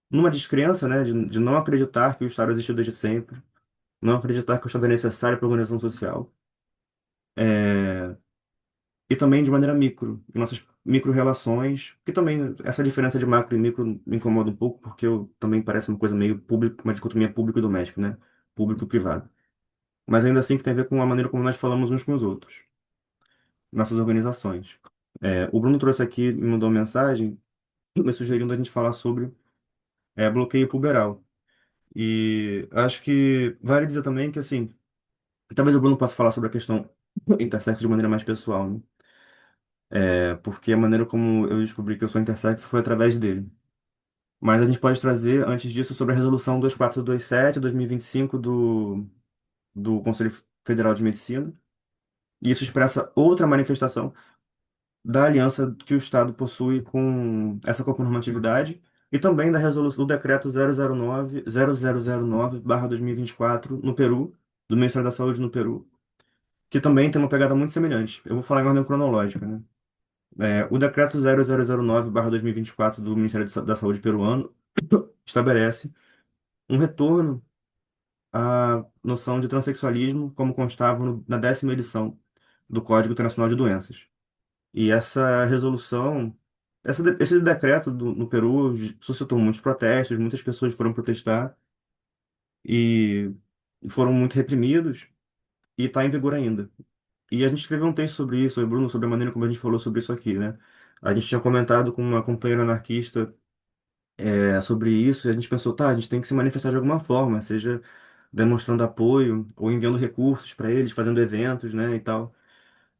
numa descrença, né, de não acreditar que o Estado existiu desde sempre, não acreditar que o Estado é necessário para a organização social, é, e também de maneira micro, em nossas micro-relações, que também essa diferença de macro e micro me incomoda um pouco, porque eu também parece uma coisa meio pública, uma dicotomia público e doméstico, né, público e privado. Mas ainda assim que tem a ver com a maneira como nós falamos uns com os outros, nossas organizações. O Bruno trouxe aqui, me mandou uma mensagem, me sugerindo a gente falar sobre bloqueio puberal. E acho que vale dizer também que, assim, talvez o Bruno possa falar sobre a questão intersexo de maneira mais pessoal, né? Porque a maneira como eu descobri que eu sou intersexo foi através dele. Mas a gente pode trazer, antes disso, sobre a resolução 2427/2025 do Conselho Federal de Medicina. E isso expressa outra manifestação da aliança que o Estado possui com essa corponormatividade e também da resolução do decreto 0009/2024 no Peru, do Ministério da Saúde no Peru, que também tem uma pegada muito semelhante. Eu vou falar em ordem cronológica, né? O decreto 0009/2024 do Ministério da Saúde peruano estabelece um retorno à noção de transexualismo como constava na 10ª edição do Código Internacional de Doenças. E essa resolução, esse decreto no Peru suscitou muitos protestos, muitas pessoas foram protestar e foram muito reprimidos e está em vigor ainda. E a gente escreveu um texto sobre isso, eu e Bruno, sobre a maneira como a gente falou sobre isso aqui, né? A gente tinha comentado com uma companheira anarquista sobre isso e a gente pensou, tá, a gente tem que se manifestar de alguma forma, seja demonstrando apoio ou enviando recursos para eles, fazendo eventos, né, e tal.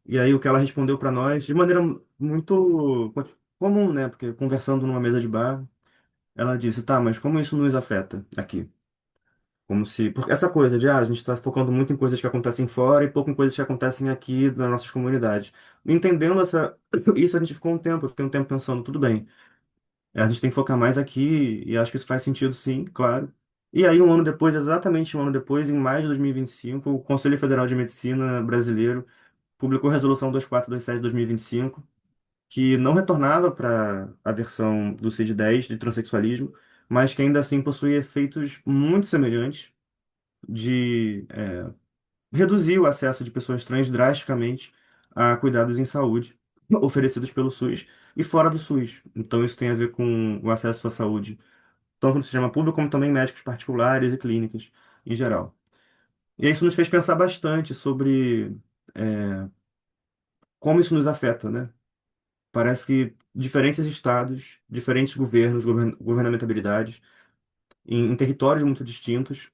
E aí o que ela respondeu para nós, de maneira muito comum, né? Porque conversando numa mesa de bar, ela disse, tá, mas como isso nos afeta aqui? Como se. Porque essa coisa de, a gente está focando muito em coisas que acontecem fora e pouco em coisas que acontecem aqui nas nossas comunidades. Entendendo isso, a gente ficou um tempo, eu fiquei um tempo pensando, tudo bem, a gente tem que focar mais aqui, e acho que isso faz sentido sim, claro. E aí, um ano depois, exatamente um ano depois, em maio de 2025, o Conselho Federal de Medicina brasileiro publicou a Resolução 2427 de 2025, que não retornava para a versão do CID-10 de transexualismo, mas que ainda assim possui efeitos muito semelhantes de reduzir o acesso de pessoas trans drasticamente a cuidados em saúde oferecidos pelo SUS e fora do SUS. Então isso tem a ver com o acesso à saúde, tanto no sistema público como também em médicos particulares e clínicas em geral. E isso nos fez pensar bastante sobre como isso nos afeta, né? Parece que diferentes estados, diferentes governos, governamentabilidades, em territórios muito distintos,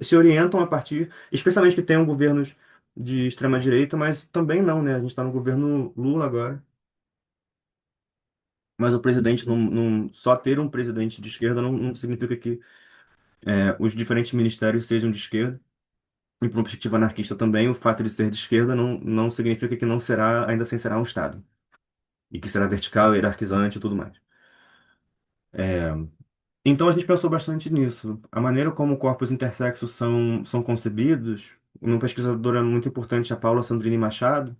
se orientam a partir, especialmente que tenham governos de extrema-direita, mas também não, né? A gente está no governo Lula agora, mas o presidente só ter um presidente de esquerda não significa que os diferentes ministérios sejam de esquerda. E para uma perspectiva anarquista também, o fato de ser de esquerda não significa que não será, ainda assim será um Estado. E que será vertical, hierarquizante e tudo mais. Então a gente pensou bastante nisso. A maneira como corpos intersexos são concebidos, uma pesquisadora muito importante, a Paula Sandrini Machado,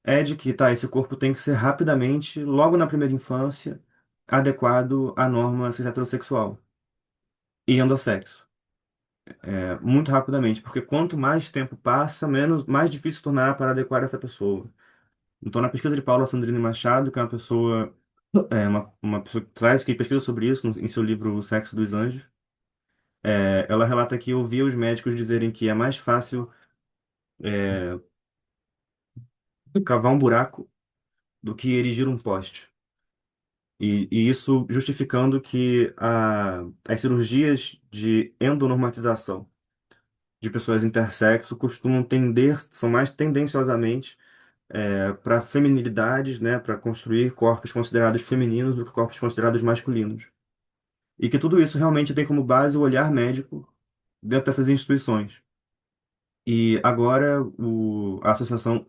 é de que tá, esse corpo tem que ser rapidamente, logo na primeira infância, adequado à norma cis heterossexual e endossexo. Muito rapidamente, porque quanto mais tempo passa, mais difícil se tornará para adequar essa pessoa. Então, na pesquisa de Paula Sandrini Machado, que é uma pessoa que pesquisa sobre isso em seu livro O Sexo dos Anjos, ela relata que ouvia os médicos dizerem que é mais fácil cavar um buraco do que erigir um poste. E isso justificando que as cirurgias de endonormatização de pessoas intersexo costumam são mais tendenciosamente para feminilidades, né, para construir corpos considerados femininos do que corpos considerados masculinos. E que tudo isso realmente tem como base o olhar médico dentro dessas instituições. E agora a Associação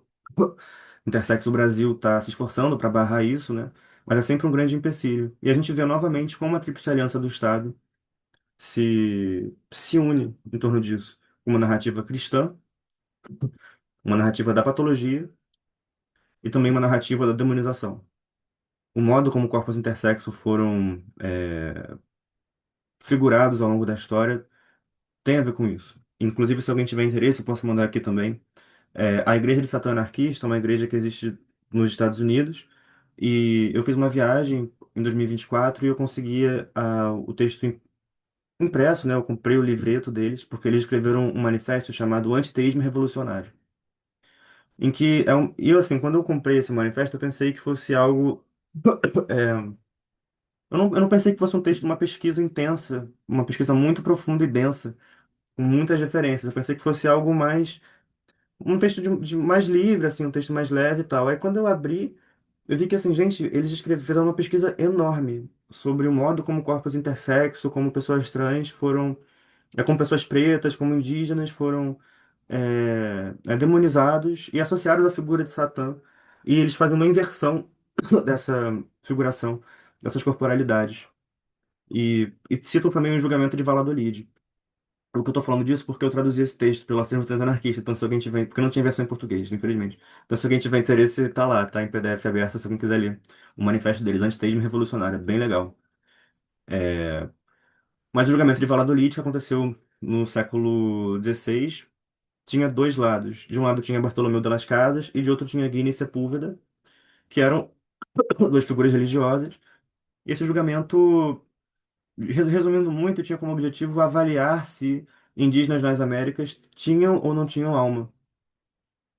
Intersexo Brasil está se esforçando para barrar isso, né? Mas é sempre um grande empecilho. E a gente vê novamente como a Tríplice Aliança do Estado se une em torno disso. Uma narrativa cristã, uma narrativa da patologia e também uma narrativa da demonização. O modo como corpos intersexo foram figurados ao longo da história tem a ver com isso. Inclusive, se alguém tiver interesse, eu posso mandar aqui também. A Igreja de Satã Anarquista é uma igreja que existe nos Estados Unidos e eu fiz uma viagem em 2024 e eu conseguia o texto impresso, né? Eu comprei o livreto deles porque eles escreveram um manifesto chamado Antiteísmo Revolucionário, em que e eu assim, quando eu comprei esse manifesto, eu pensei que fosse algo é, eu não pensei que fosse um texto de uma pesquisa intensa, uma pesquisa muito profunda e densa, com muitas referências. Eu pensei que fosse algo mais um texto de mais livre, assim, um texto mais leve e tal. Aí quando eu abri, eu vi que, assim, gente, eles fizeram uma pesquisa enorme sobre o modo como corpos intersexo, como pessoas trans foram, como pessoas pretas, como indígenas foram demonizados e associados à figura de Satã E eles fazem uma inversão dessa figuração, dessas corporalidades. E citam também o julgamento de Valladolid. O que eu tô falando disso porque eu traduzi esse texto pelo Acervo Transanarquista, então se alguém tiver, porque não tinha versão em português, infelizmente. Então se alguém tiver interesse, tá lá, tá em PDF aberto, se alguém quiser ler o manifesto deles, Antiteísmo Revolucionário, é bem legal. Mas o julgamento de Valladolid, que aconteceu no século XVI, tinha dois lados. De um lado tinha Bartolomeu de las Casas e de outro tinha Guinness Sepúlveda, que eram duas figuras religiosas. E esse julgamento, resumindo muito, tinha como objetivo avaliar se indígenas nas Américas tinham ou não tinham alma.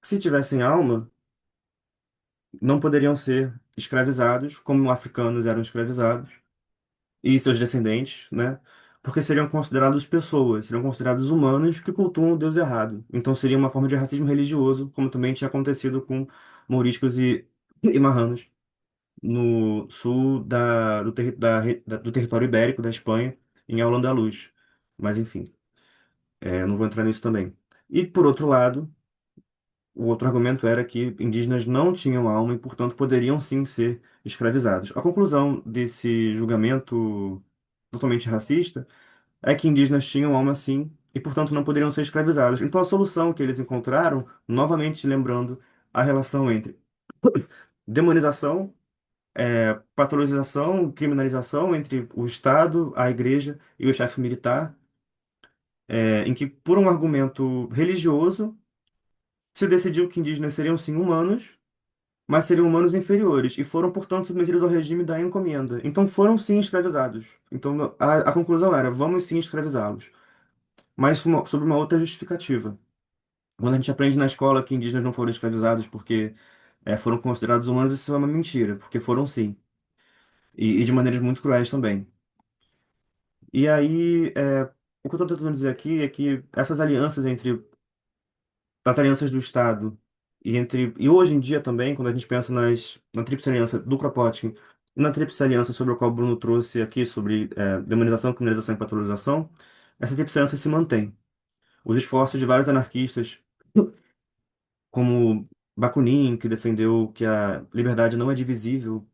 Se tivessem alma, não poderiam ser escravizados, como africanos eram escravizados, e seus descendentes, né? Porque seriam considerados pessoas, seriam considerados humanos que cultuam o Deus errado. Então seria uma forma de racismo religioso, como também tinha acontecido com mouriscos e marranos no sul do território ibérico da Espanha, em Al-Andalus. Mas enfim, eu não vou entrar nisso também. E por outro lado, o outro argumento era que indígenas não tinham alma e, portanto, poderiam sim ser escravizados. A conclusão desse julgamento totalmente racista é que indígenas tinham alma sim e, portanto, não poderiam ser escravizados. Então, a solução que eles encontraram, novamente lembrando a relação entre demonização, patologização, criminalização entre o Estado, a Igreja e o chefe militar, em que, por um argumento religioso, se decidiu que indígenas seriam sim humanos, mas seriam humanos inferiores e foram, portanto, submetidos ao regime da encomenda. Então foram sim escravizados. Então a conclusão era, vamos sim escravizá-los, mas sob uma outra justificativa. Quando a gente aprende na escola que indígenas não foram escravizados porque foram considerados humanos, isso é uma mentira, porque foram sim, e de maneiras muito cruéis também. E aí, o que eu estou tentando dizer aqui é que essas alianças entre as alianças do Estado e hoje em dia também, quando a gente pensa na Tríplice Aliança do Kropotkin e na Tríplice Aliança sobre a qual o Bruno trouxe aqui, sobre demonização, criminalização e patologização, essa Tríplice Aliança se mantém. Os esforços de vários anarquistas, como Bakunin, que defendeu que a liberdade não é divisível,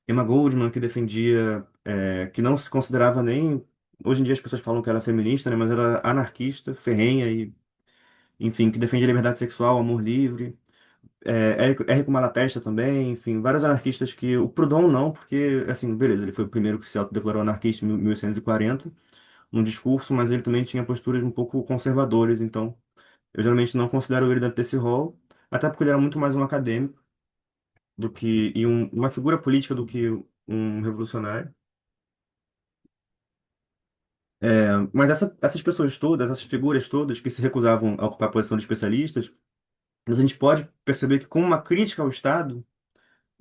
Emma Goldman, que defendia, que não se considerava nem. Hoje em dia as pessoas falam que ela é feminista, né, mas ela era anarquista, ferrenha e, enfim, que defendia liberdade sexual, amor livre. Érico Malatesta também, enfim, vários anarquistas que. O Proudhon não, porque, assim, beleza, ele foi o primeiro que se autodeclarou anarquista em 1840, num discurso, mas ele também tinha posturas um pouco conservadoras, então eu geralmente não considero ele dentro desse rol, até porque ele era muito mais um acadêmico do que. E uma figura política do que um revolucionário. Mas essas pessoas todas, essas figuras todas que se recusavam a ocupar a posição de especialistas, a gente pode perceber que, com uma crítica ao Estado,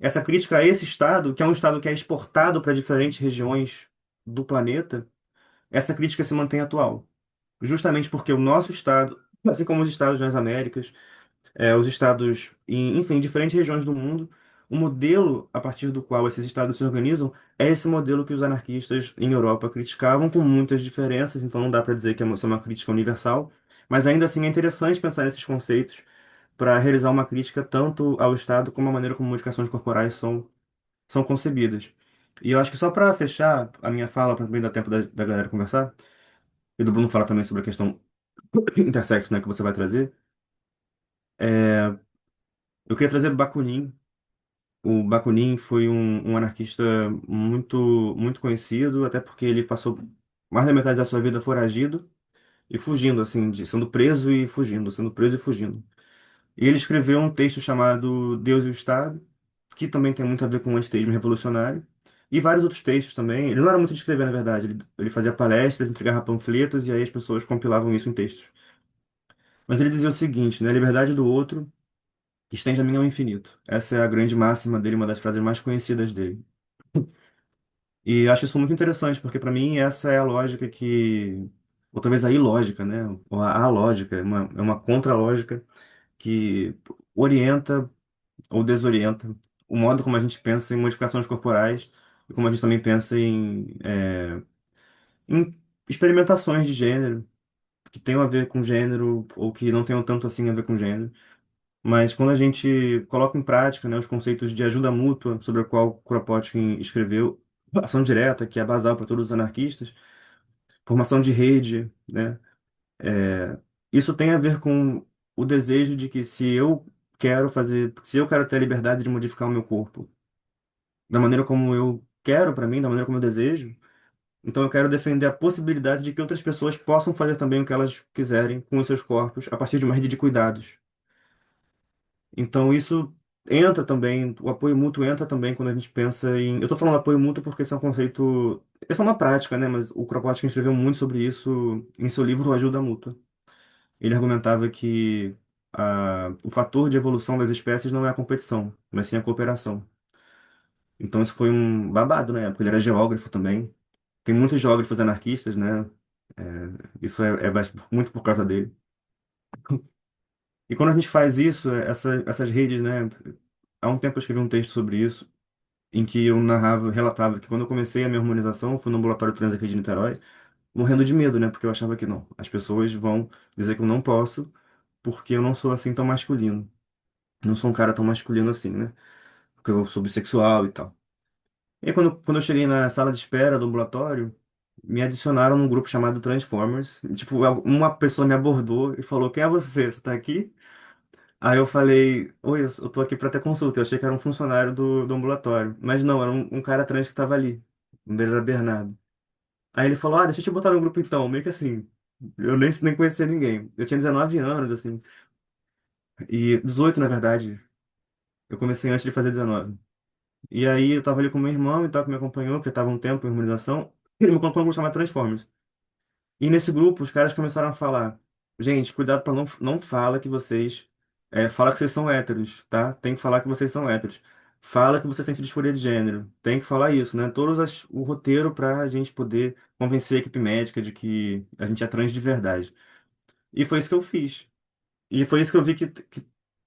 essa crítica a esse Estado, que é um Estado que é exportado para diferentes regiões do planeta, essa crítica se mantém atual. Justamente porque o nosso Estado, assim como os Estados nas Américas, os Estados em, enfim, diferentes regiões do mundo, o modelo a partir do qual esses Estados se organizam é esse modelo que os anarquistas em Europa criticavam, com muitas diferenças, então não dá para dizer que é uma crítica universal, mas ainda assim é interessante pensar nesses conceitos para realizar uma crítica tanto ao Estado como à maneira como modificações corporais são concebidas. E eu acho que só para fechar a minha fala, para também dar tempo da galera conversar, e do Bruno falar também sobre a questão intersexo, né, que você vai trazer, eu queria trazer Bakunin. O Bakunin foi um anarquista muito conhecido, até porque ele passou mais da metade da sua vida foragido e fugindo, assim, sendo preso e fugindo, sendo preso e fugindo. E ele escreveu um texto chamado Deus e o Estado, que também tem muito a ver com o antiteísmo revolucionário, e vários outros textos também. Ele não era muito de escrever, na verdade, ele fazia palestras, entregava panfletos, e aí as pessoas compilavam isso em textos. Mas ele dizia o seguinte, né? A liberdade do outro estende a mim ao infinito. Essa é a grande máxima dele, uma das frases mais conhecidas dele. E eu acho isso muito interessante, porque para mim essa é a lógica que, ou talvez a ilógica, né? Ou a lógica, é uma contra-lógica que orienta ou desorienta o modo como a gente pensa em modificações corporais e como a gente também pensa em experimentações de gênero, que tenham a ver com gênero ou que não tenham tanto assim a ver com gênero. Mas quando a gente coloca em prática, né, os conceitos de ajuda mútua, sobre o qual Kropotkin escreveu, ação direta, que é basal para todos os anarquistas, formação de rede, né, isso tem a ver com o desejo de que se eu quero ter a liberdade de modificar o meu corpo da maneira como eu quero para mim, da maneira como eu desejo, então eu quero defender a possibilidade de que outras pessoas possam fazer também o que elas quiserem com os seus corpos a partir de uma rede de cuidados. Então isso entra também, o apoio mútuo entra também quando a gente pensa em. Eu estou falando apoio mútuo porque esse é um conceito. Essa é uma prática, né? Mas o Kropotkin escreveu muito sobre isso em seu livro Ajuda Mútua. Ele argumentava que o fator de evolução das espécies não é a competição, mas sim a cooperação. Então isso foi um babado na época. Ele era geógrafo também. Tem muitos geógrafos anarquistas, né? É, isso muito por causa dele. E quando a gente faz isso, essas redes, né? Há um tempo eu escrevi um texto sobre isso, em que eu relatava que quando eu comecei a minha harmonização, eu fui no ambulatório trans aqui de Niterói, morrendo de medo, né? Porque eu achava que não. As pessoas vão dizer que eu não posso, porque eu não sou assim tão masculino. Não sou um cara tão masculino assim, né? Porque eu sou bissexual e tal. E aí, quando eu cheguei na sala de espera do ambulatório, me adicionaram num grupo chamado Transformers. Tipo, uma pessoa me abordou e falou: Quem é você? Você tá aqui? Aí eu falei: Oi, eu tô aqui pra ter consulta. Eu achei que era um funcionário do ambulatório. Mas não, era um cara trans que tava ali. O nome dele era Bernardo. Aí ele falou: Deixa eu te botar no grupo então. Meio que assim. Eu nem conhecia ninguém. Eu tinha 19 anos, assim. E 18, na verdade. Eu comecei antes de fazer 19. E aí eu tava ali com meu irmão e tal, que me acompanhou, que eu tava um tempo em harmonização. Ele me colocou no grupo chamado Transformers. E nesse grupo os caras começaram a falar: Gente, cuidado pra não fala que vocês. Fala que vocês são héteros, tá? Tem que falar que vocês são héteros. Fala que você sente disforia de gênero. Tem que falar isso, né? O roteiro pra gente poder convencer a equipe médica de que a gente é trans de verdade. E foi isso que eu fiz. E foi isso que eu vi que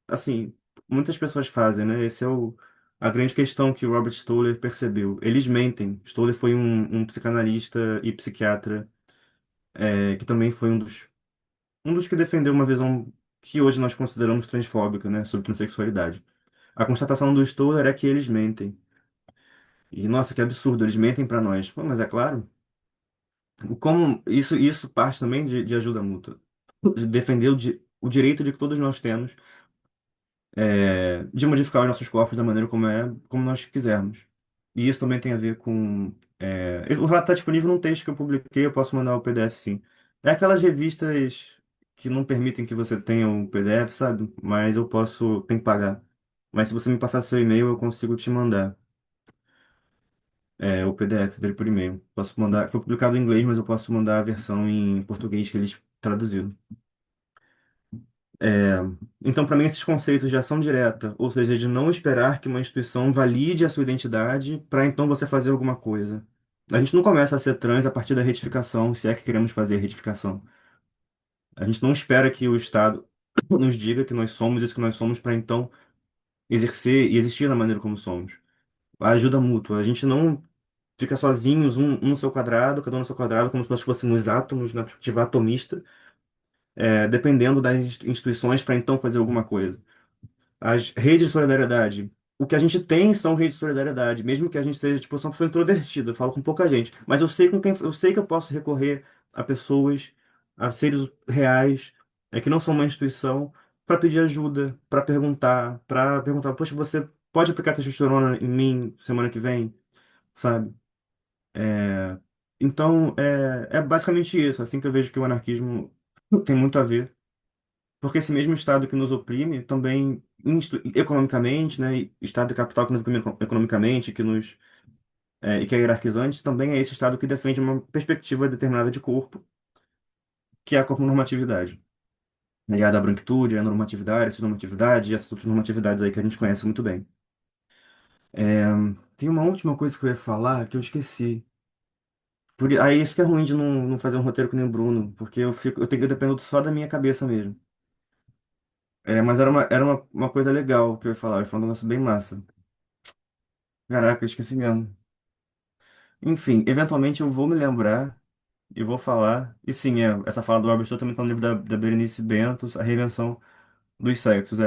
assim, muitas pessoas fazem, né? A grande questão que o Robert Stoller percebeu. Eles mentem. Stoller foi um psicanalista e psiquiatra, que também foi um dos que defendeu uma visão que hoje nós consideramos transfóbica, né? Sobre transexualidade. A constatação do Stoller é que eles mentem. E, nossa, que absurdo, eles mentem pra nós. Pô, mas é claro. Como isso parte também de ajuda mútua. De defender o direito de que todos nós temos de modificar os nossos corpos da maneira como nós quisermos. E isso também tem a ver com. O relato está disponível num texto que eu publiquei, eu posso mandar o PDF sim. É aquelas revistas que não permitem que você tenha o PDF, sabe? Mas tem que pagar. Mas se você me passar seu e-mail, eu consigo te mandar o PDF dele por e-mail. Posso mandar, foi publicado em inglês, mas eu posso mandar a versão em português que eles traduziram. É, então, para mim, esses conceitos de ação direta, ou seja, de não esperar que uma instituição valide a sua identidade para então você fazer alguma coisa. A gente não começa a ser trans a partir da retificação, se é que queremos fazer a retificação. A gente não espera que o Estado nos diga que nós somos isso que nós somos para então exercer e existir da maneira como somos. A ajuda mútua. A gente não fica sozinhos, um no seu quadrado, cada um no seu quadrado, como se nós fôssemos átomos na perspectiva atomista, dependendo das instituições para então fazer alguma coisa. As redes de solidariedade. O que a gente tem são redes de solidariedade, mesmo que a gente seja, tipo, eu sou uma pessoa introvertida, eu falo com pouca gente, mas eu sei que eu posso recorrer a pessoas, a seres reais, que não são uma instituição, para pedir ajuda, para perguntar, poxa, você pode aplicar testosterona em mim semana que vem, sabe? É, então, é basicamente isso, assim que eu vejo que o anarquismo tem muito a ver. Porque esse mesmo Estado que nos oprime também, economicamente, né, Estado de capital que nos oprime economicamente, e que é hierarquizante, também é esse Estado que defende uma perspectiva determinada de corpo, que é a corponormatividade. Ligada à branquitude, à normatividade, à cisnormatividade e essas outras normatividades aí que a gente conhece muito bem. É, tem uma última coisa que eu ia falar que eu esqueci. Aí isso que é ruim de não fazer um roteiro com nem o Bruno, porque eu tenho que depender só da minha cabeça mesmo. Mas era uma coisa legal que eu ia falar um negócio bem massa. Caraca, eu esqueci mesmo. Enfim, eventualmente eu vou me lembrar e vou falar. E sim, essa fala do Albert Einstein também está no livro da Berenice Bentos, A Reinvenção dos Sexos,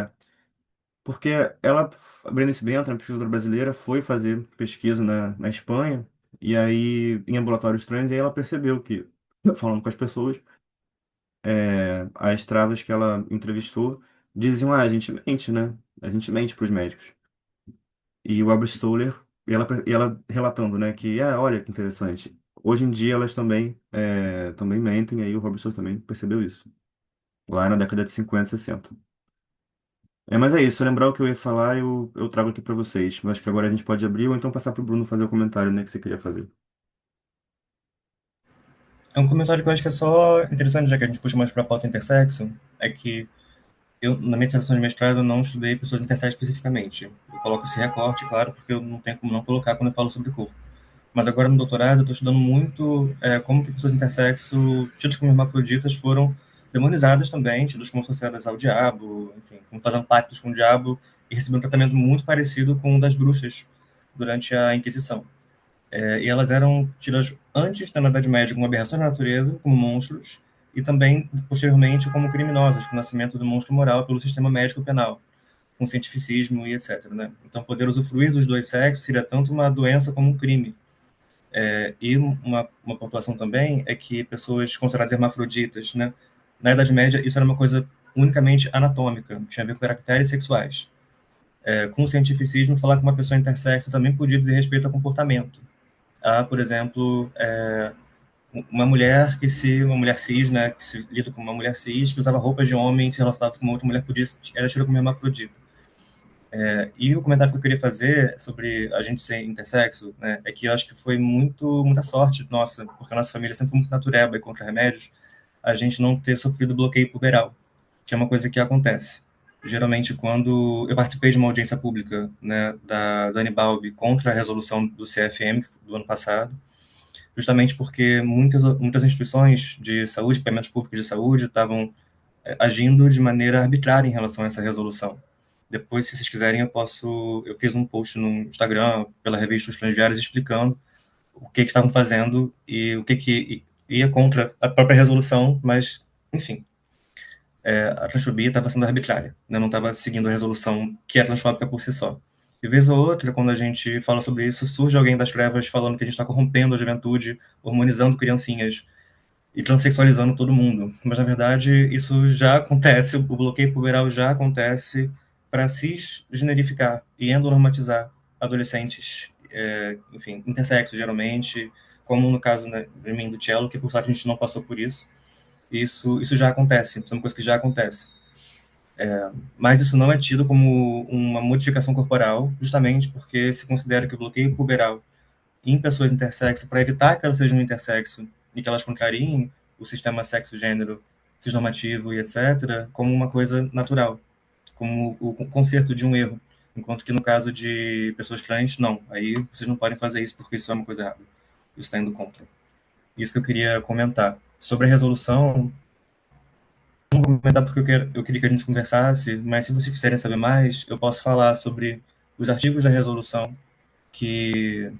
Porque ela, a Berenice Bento, uma pesquisadora brasileira, foi fazer pesquisa na Espanha, e aí, em ambulatórios estranhos, e aí ela percebeu que, falando com as pessoas, as travas que ela entrevistou diziam, a gente mente, né? A gente mente para os médicos. E o Albert Stoller, e ela relatando, né, que, olha que interessante, hoje em dia elas também mentem, aí o Robert Stoller também percebeu isso, lá na década de 50, 60. Mas é isso, lembrar o que eu ia falar, eu trago aqui para vocês. Mas acho que agora a gente pode abrir ou então passar pro Bruno fazer o comentário, né, que você queria fazer.
É um comentário que eu acho que é só interessante, já que a gente puxa mais para a pauta intersexo, é que eu, na minha dissertação de mestrado, não estudei pessoas intersexo especificamente. Eu coloco esse recorte, claro, porque eu não tenho como não colocar quando eu falo sobre corpo. Mas agora no doutorado eu estou estudando muito como que pessoas intersexo, tidas como hermafroditas, foram demonizadas também, tidas como associadas ao diabo, enfim, como fazendo pactos com o diabo, e recebendo um tratamento muito parecido com o das bruxas durante a Inquisição. E elas eram tidas antes, na Idade Média, como aberrações da natureza, como monstros, e também, posteriormente, como criminosas, com o nascimento do monstro moral pelo sistema médico penal, com cientificismo e etc. Né? Então, poder usufruir dos dois sexos seria tanto uma doença como um crime. E uma pontuação também é que pessoas consideradas hermafroditas, né? Na Idade Média, isso era uma coisa unicamente anatômica, tinha a ver com caracteres sexuais. Com o cientificismo, falar com uma pessoa intersexo também podia dizer respeito a comportamento. Por exemplo, uma mulher cis, né, que se lida com uma mulher cis, que usava roupas de homem e se relacionava com uma outra mulher, era tida como hermafrodita. E o comentário que eu queria fazer sobre a gente ser intersexo, né, é que eu acho que foi muita sorte nossa, porque a nossa família sempre foi muito natureba e contra remédios, a gente não ter sofrido bloqueio puberal, que é uma coisa que acontece. Geralmente, quando eu participei de uma audiência pública, né, da Dani Balbi contra a resolução do CFM do ano passado, justamente porque muitas instituições de saúde, equipamentos públicos de saúde, estavam agindo de maneira arbitrária em relação a essa resolução. Depois, se vocês quiserem, eu fiz um post no Instagram, pela revista Os Transviários, explicando o que estavam fazendo e o que ia contra a própria resolução, mas, enfim, a transfobia estava sendo arbitrária, né? Não estava seguindo a resolução que é transfóbica por si só. De vez ou outra, quando a gente fala sobre isso, surge alguém das trevas falando que a gente está corrompendo a juventude, hormonizando criancinhas e transexualizando todo mundo. Mas, na verdade, isso já acontece, o bloqueio puberal já acontece para cisgenerificar e endonormatizar adolescentes, enfim, intersexos, geralmente, como no caso, né, de mim do cello, que por sorte a gente não passou por isso. Isso já acontece, isso é uma coisa que já acontece. Mas isso não é tido como uma modificação corporal, justamente porque se considera que o bloqueio puberal em pessoas intersexo, para evitar que elas sejam intersexo e que elas contrariem o sistema sexo-gênero cisnormativo e etc., como uma coisa natural, como o conserto de um erro. Enquanto que no caso de pessoas trans, não. Aí vocês não podem fazer isso porque isso é uma coisa errada. Isso está indo contra. Isso que eu queria comentar. Sobre a resolução, não vou comentar porque eu queria que a gente conversasse, mas se vocês quiserem saber mais, eu posso falar sobre os artigos da resolução que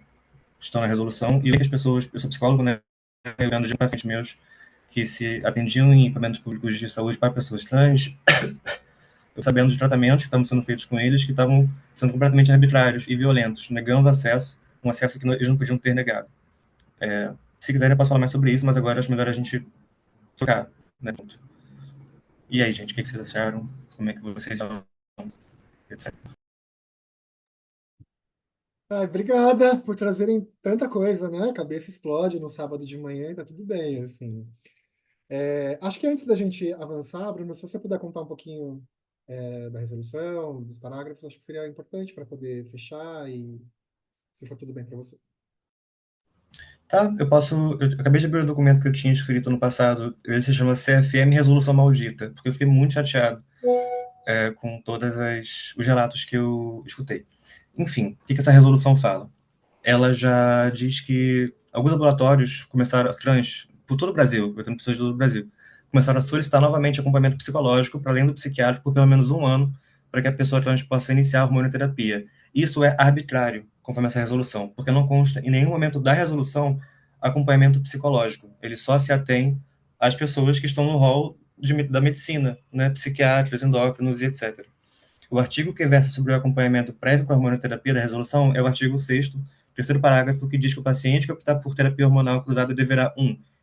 estão na resolução e o que as pessoas, eu sou psicólogo, né, eu vendo de pacientes meus que se atendiam em equipamentos públicos de saúde para pessoas trans, eu sabendo dos tratamentos que estavam sendo feitos com eles, que estavam sendo completamente arbitrários e violentos, negando acesso, um acesso que eles não podiam ter negado. Se quiserem, eu posso falar mais sobre isso, mas agora acho melhor a gente tocar, né? E aí, gente, o que vocês acharam? Como é que vocês estão? Etc.
Obrigada por trazerem tanta coisa, né? A cabeça explode no sábado de manhã e tá tudo bem, assim. Acho que antes da gente avançar, Bruno, se você puder contar um pouquinho da resolução, dos parágrafos, acho que seria importante para poder fechar e se for tudo bem para você.
Tá, eu posso. Eu acabei de abrir o documento que eu tinha escrito no passado. Ele se chama CFM Resolução Maldita, porque eu fiquei muito chateado com todos os relatos que eu escutei. Enfim, o que essa resolução fala? Ela já diz que alguns laboratórios começaram, trans, por todo o Brasil, eu tenho pessoas de todo o Brasil, começaram a solicitar novamente acompanhamento psicológico para além do psiquiátrico por pelo menos um ano, para que a pessoa trans possa iniciar a hormonioterapia. Isso é arbitrário, conforme essa resolução, porque não consta em nenhum momento da resolução acompanhamento psicológico. Ele só se atém às pessoas que estão no rol da medicina, né, psiquiatras, endócrinos e etc. O artigo que versa sobre o acompanhamento prévio com a hormonoterapia da resolução é o artigo 6º, terceiro parágrafo, que diz que o paciente que optar por terapia hormonal cruzada deverá,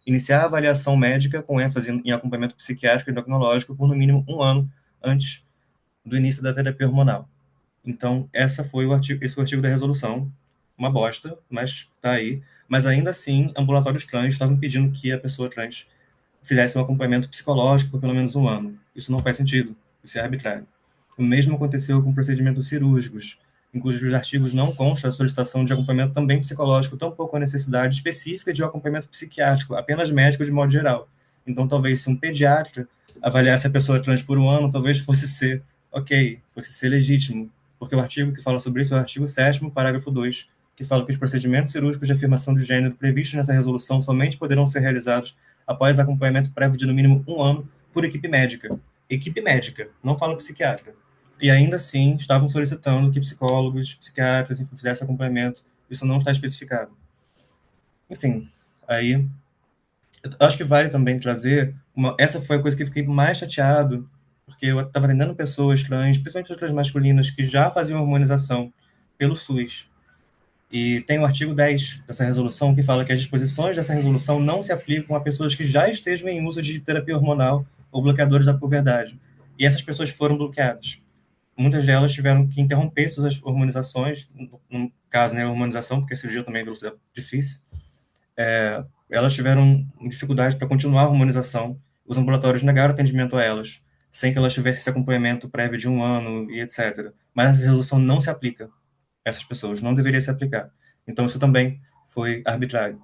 iniciar a avaliação médica com ênfase em acompanhamento psiquiátrico e endocrinológico por no mínimo 1 ano antes do início da terapia hormonal. Então, esse foi o artigo da resolução. Uma bosta, mas tá aí. Mas ainda assim, ambulatórios trans estavam pedindo que a pessoa trans fizesse um acompanhamento psicológico por pelo menos 1 ano. Isso não faz sentido. Isso é arbitrário. O mesmo aconteceu com procedimentos cirúrgicos, em cujos artigos não consta a solicitação de acompanhamento também psicológico, tampouco a necessidade específica de um acompanhamento psiquiátrico, apenas médico de modo geral. Então, talvez se um pediatra avaliasse a pessoa trans por 1 ano, talvez fosse ser ok, fosse ser legítimo, porque o artigo que fala sobre isso é o artigo 7º, parágrafo 2, que fala que os procedimentos cirúrgicos de afirmação de gênero previstos nessa resolução somente poderão ser realizados após acompanhamento prévio de no mínimo 1 ano por equipe médica. Equipe médica, não fala psiquiatra. E ainda assim, estavam solicitando que psicólogos, psiquiatras, enfim, fizessem acompanhamento. Isso não está especificado. Enfim, aí, eu acho que vale também trazer, essa foi a coisa que eu fiquei mais chateado, porque eu estava atendendo pessoas trans, principalmente pessoas masculinas, que já faziam hormonização pelo SUS. E tem o artigo 10 dessa resolução que fala que as disposições dessa resolução não se aplicam a pessoas que já estejam em uso de terapia hormonal ou bloqueadores da puberdade. E essas pessoas foram bloqueadas. Muitas delas tiveram que interromper suas hormonizações, no caso, né, a hormonização, porque a cirurgia também é difícil. Elas tiveram dificuldade para continuar a hormonização. Os ambulatórios negaram atendimento a elas, sem que elas tivessem esse acompanhamento prévio de 1 ano e etc. Mas essa resolução não se aplica a essas pessoas, não deveria se aplicar. Então isso também foi arbitrário.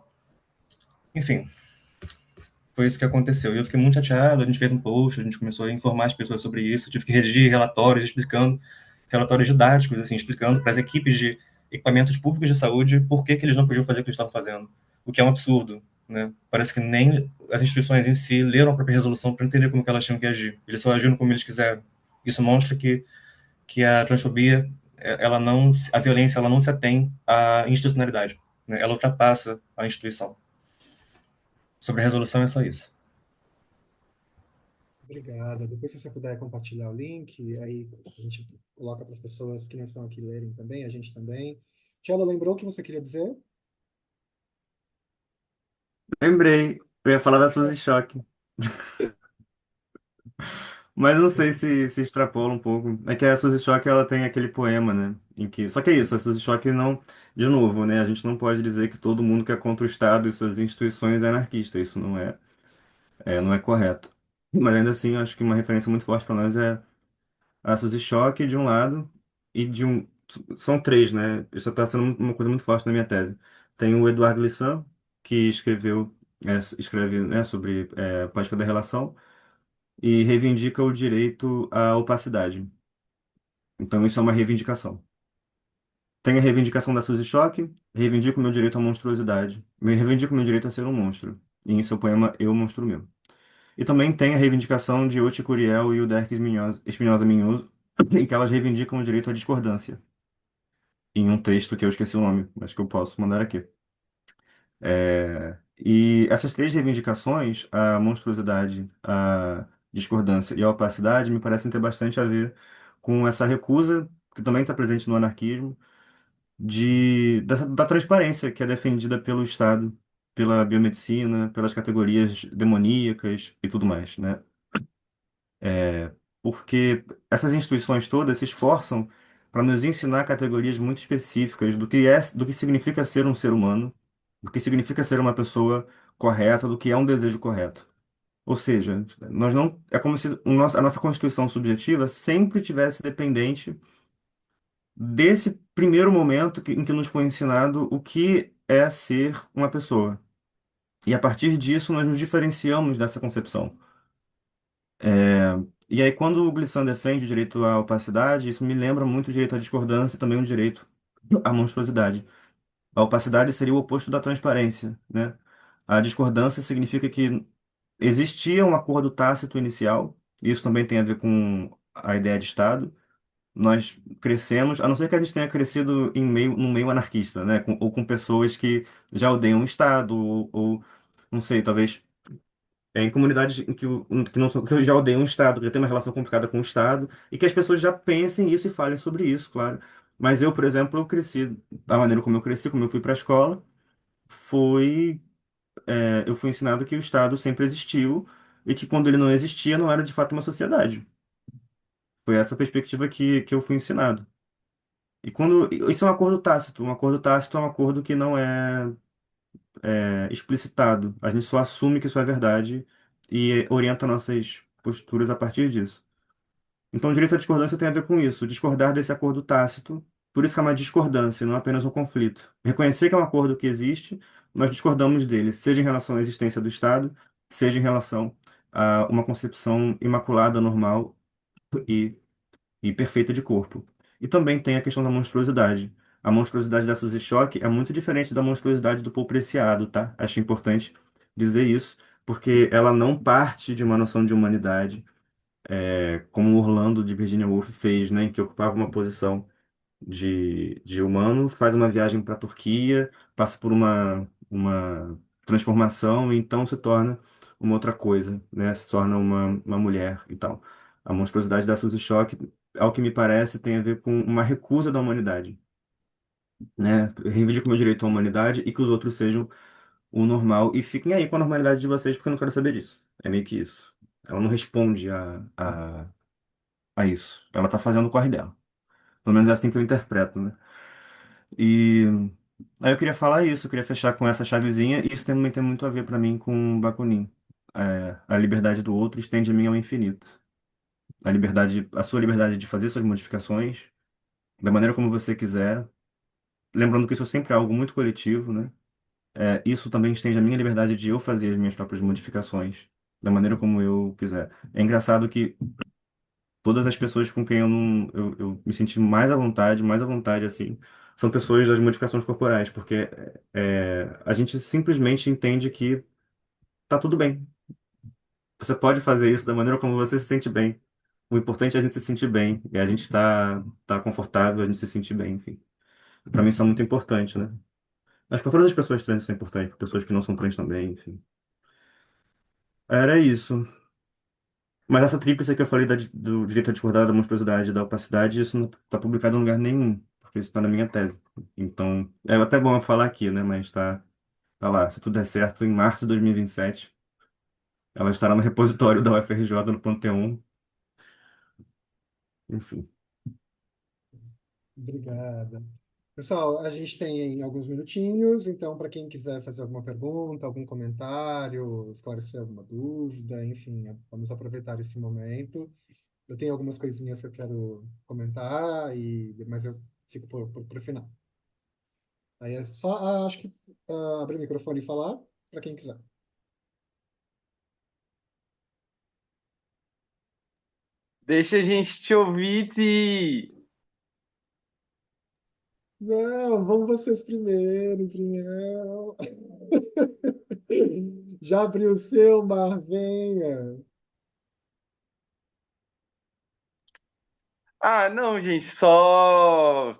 Enfim, foi isso que aconteceu. E eu fiquei muito chateado, a gente fez um post, a gente começou a informar as pessoas sobre isso, eu tive que redigir relatórios explicando, relatórios didáticos, assim, explicando para as equipes de equipamentos públicos de saúde por que eles não podiam fazer o que eles estavam fazendo. O que é um absurdo, né? Parece que nem as instituições em si leram a própria resolução para entender como que elas tinham que agir. Eles só agiram como eles quiseram. Isso mostra que a transfobia, ela não, a violência, ela não se atém à institucionalidade, né? Ela ultrapassa a instituição. Sobre a resolução é só isso.
Obrigada. Depois, se você puder compartilhar o link, aí a gente coloca para as pessoas que não estão aqui lerem também, a gente também. Tchela, lembrou o que você queria dizer?
Lembrei, eu ia falar da Suzy Choque, mas não sei se extrapola um pouco. É que a Suzy Choque, ela tem aquele poema, né? Em que... Só que é isso, a Suzy Choque não... De novo, né? A gente não pode dizer que todo mundo que é contra o Estado e suas instituições é anarquista. Isso não é correto. Mas ainda assim, eu acho que uma referência muito forte para nós é a Suzy Choque, de um lado, e de um... São três, né? Isso está sendo uma coisa muito forte na minha tese. Tem o Eduardo Glissant, que escreve, né, sobre política da relação, e reivindica o direito à opacidade. Então, isso é uma reivindicação. Tem a reivindicação da Suzy Choque, reivindico meu direito à monstruosidade, me reivindico meu direito a ser um monstro. E em seu poema Eu, Monstro Meu. E também tem a reivindicação de Oti Curiel e o Derek Espinhosa Minhoso, em que elas reivindicam o direito à discordância, em um texto que eu esqueci o nome, mas que eu posso mandar aqui. E essas três reivindicações, a monstruosidade, a discordância e a opacidade, me parecem ter bastante a ver com essa recusa, que também está presente no anarquismo, da transparência que é defendida pelo Estado, pela biomedicina, pelas categorias demoníacas e tudo mais, né? Porque essas instituições todas se esforçam para nos ensinar categorias muito específicas do que significa ser um ser humano, do que significa ser uma pessoa correta, do que é um desejo correto. Ou seja, nós não, é como se a nossa constituição subjetiva sempre tivesse dependente desse primeiro momento em que nos foi ensinado o que é ser uma pessoa. E a partir disso nós nos diferenciamos dessa concepção. É, E aí, quando o Glissant defende o direito à opacidade, isso me lembra muito o direito à discordância e também o direito à monstruosidade. A opacidade seria o oposto da transparência, né? A discordância significa que existia um acordo tácito inicial, e isso também tem a ver com a ideia de Estado. Nós crescemos, a não ser que a gente tenha crescido num meio anarquista, né? Ou com pessoas que já odeiam o Estado, ou não sei, talvez em comunidades em que não são, que já odeiam o Estado, que já tem uma relação complicada com o Estado, e que as pessoas já pensem isso e falem sobre isso, claro. Mas eu, por exemplo, eu cresci da maneira como eu cresci, como eu fui para a escola, foi, eu fui ensinado que o Estado sempre existiu e que quando ele não existia, não era de fato uma sociedade. Foi essa perspectiva que eu fui ensinado. E quando isso é um acordo tácito é um acordo que não é explicitado. A gente só assume que isso é verdade e orienta nossas posturas a partir disso. Então, o direito à discordância tem a ver com isso, discordar desse acordo tácito. Por isso que é uma discordância, não é apenas um conflito. Reconhecer que é um acordo que existe, nós discordamos dele, seja em relação à existência do Estado, seja em relação a uma concepção imaculada, normal e perfeita de corpo. E também tem a questão da monstruosidade. A monstruosidade da Suzy Shock é muito diferente da monstruosidade do Paul Preciado, tá? Acho importante dizer isso, porque ela não parte de uma noção de humanidade, como o Orlando de Virginia Woolf fez, né? Que ocupava uma posição de humano, faz uma viagem para a Turquia, passa por uma transformação e então se torna uma outra coisa, né? Se torna uma mulher e tal. A monstruosidade da Suzy Shock, ao que me parece, tem a ver com uma recusa da humanidade, né? Eu reivindico meu direito à humanidade e que os outros sejam o normal e fiquem aí com a normalidade de vocês porque eu não quero saber disso. É meio que isso. Ela não responde a isso. Ela tá fazendo o corre dela. Pelo menos é assim que eu interpreto, né? E aí eu queria falar isso, eu queria fechar com essa chavezinha, e isso também tem muito a ver para mim com Bakunin. A liberdade do outro estende a mim ao infinito. A sua liberdade de fazer suas modificações da maneira como você quiser, lembrando que isso sempre é algo muito coletivo, né? Isso também estende a minha liberdade de eu fazer as minhas próprias modificações da maneira como eu quiser. É engraçado que todas as pessoas com quem eu me senti mais à vontade assim, são pessoas das modificações corporais, porque a gente simplesmente entende que tá tudo bem. Você pode fazer isso da maneira como você se sente bem. O importante é a gente se sentir bem, e a gente tá confortável, a gente se sentir bem, enfim. Pra mim isso é muito importante, né? Mas para todas as pessoas trans isso é importante, para pessoas que não são trans também, enfim. Era isso. Mas essa tríplice que eu falei do direito à discordar, da monstruosidade e da opacidade, isso não está publicado em lugar nenhum, porque isso está na minha tese. Então, é até bom eu falar aqui, né? Mas tá lá. Se tudo der certo, em março de 2027, ela estará no repositório da UFRJ, no Panteão. Enfim.
Obrigada. Pessoal, a gente tem alguns minutinhos, então, para quem quiser fazer alguma pergunta, algum comentário, esclarecer alguma dúvida, enfim, vamos aproveitar esse momento. Eu tenho algumas coisinhas que eu quero comentar, mas eu fico pro final. Aí é só, acho que abrir o microfone e falar, para quem quiser.
Deixa a gente te ouvir, Ti.
Não, vamos vocês primeiro. Já abriu o seu, Mar, venha.
Ah, não, gente, só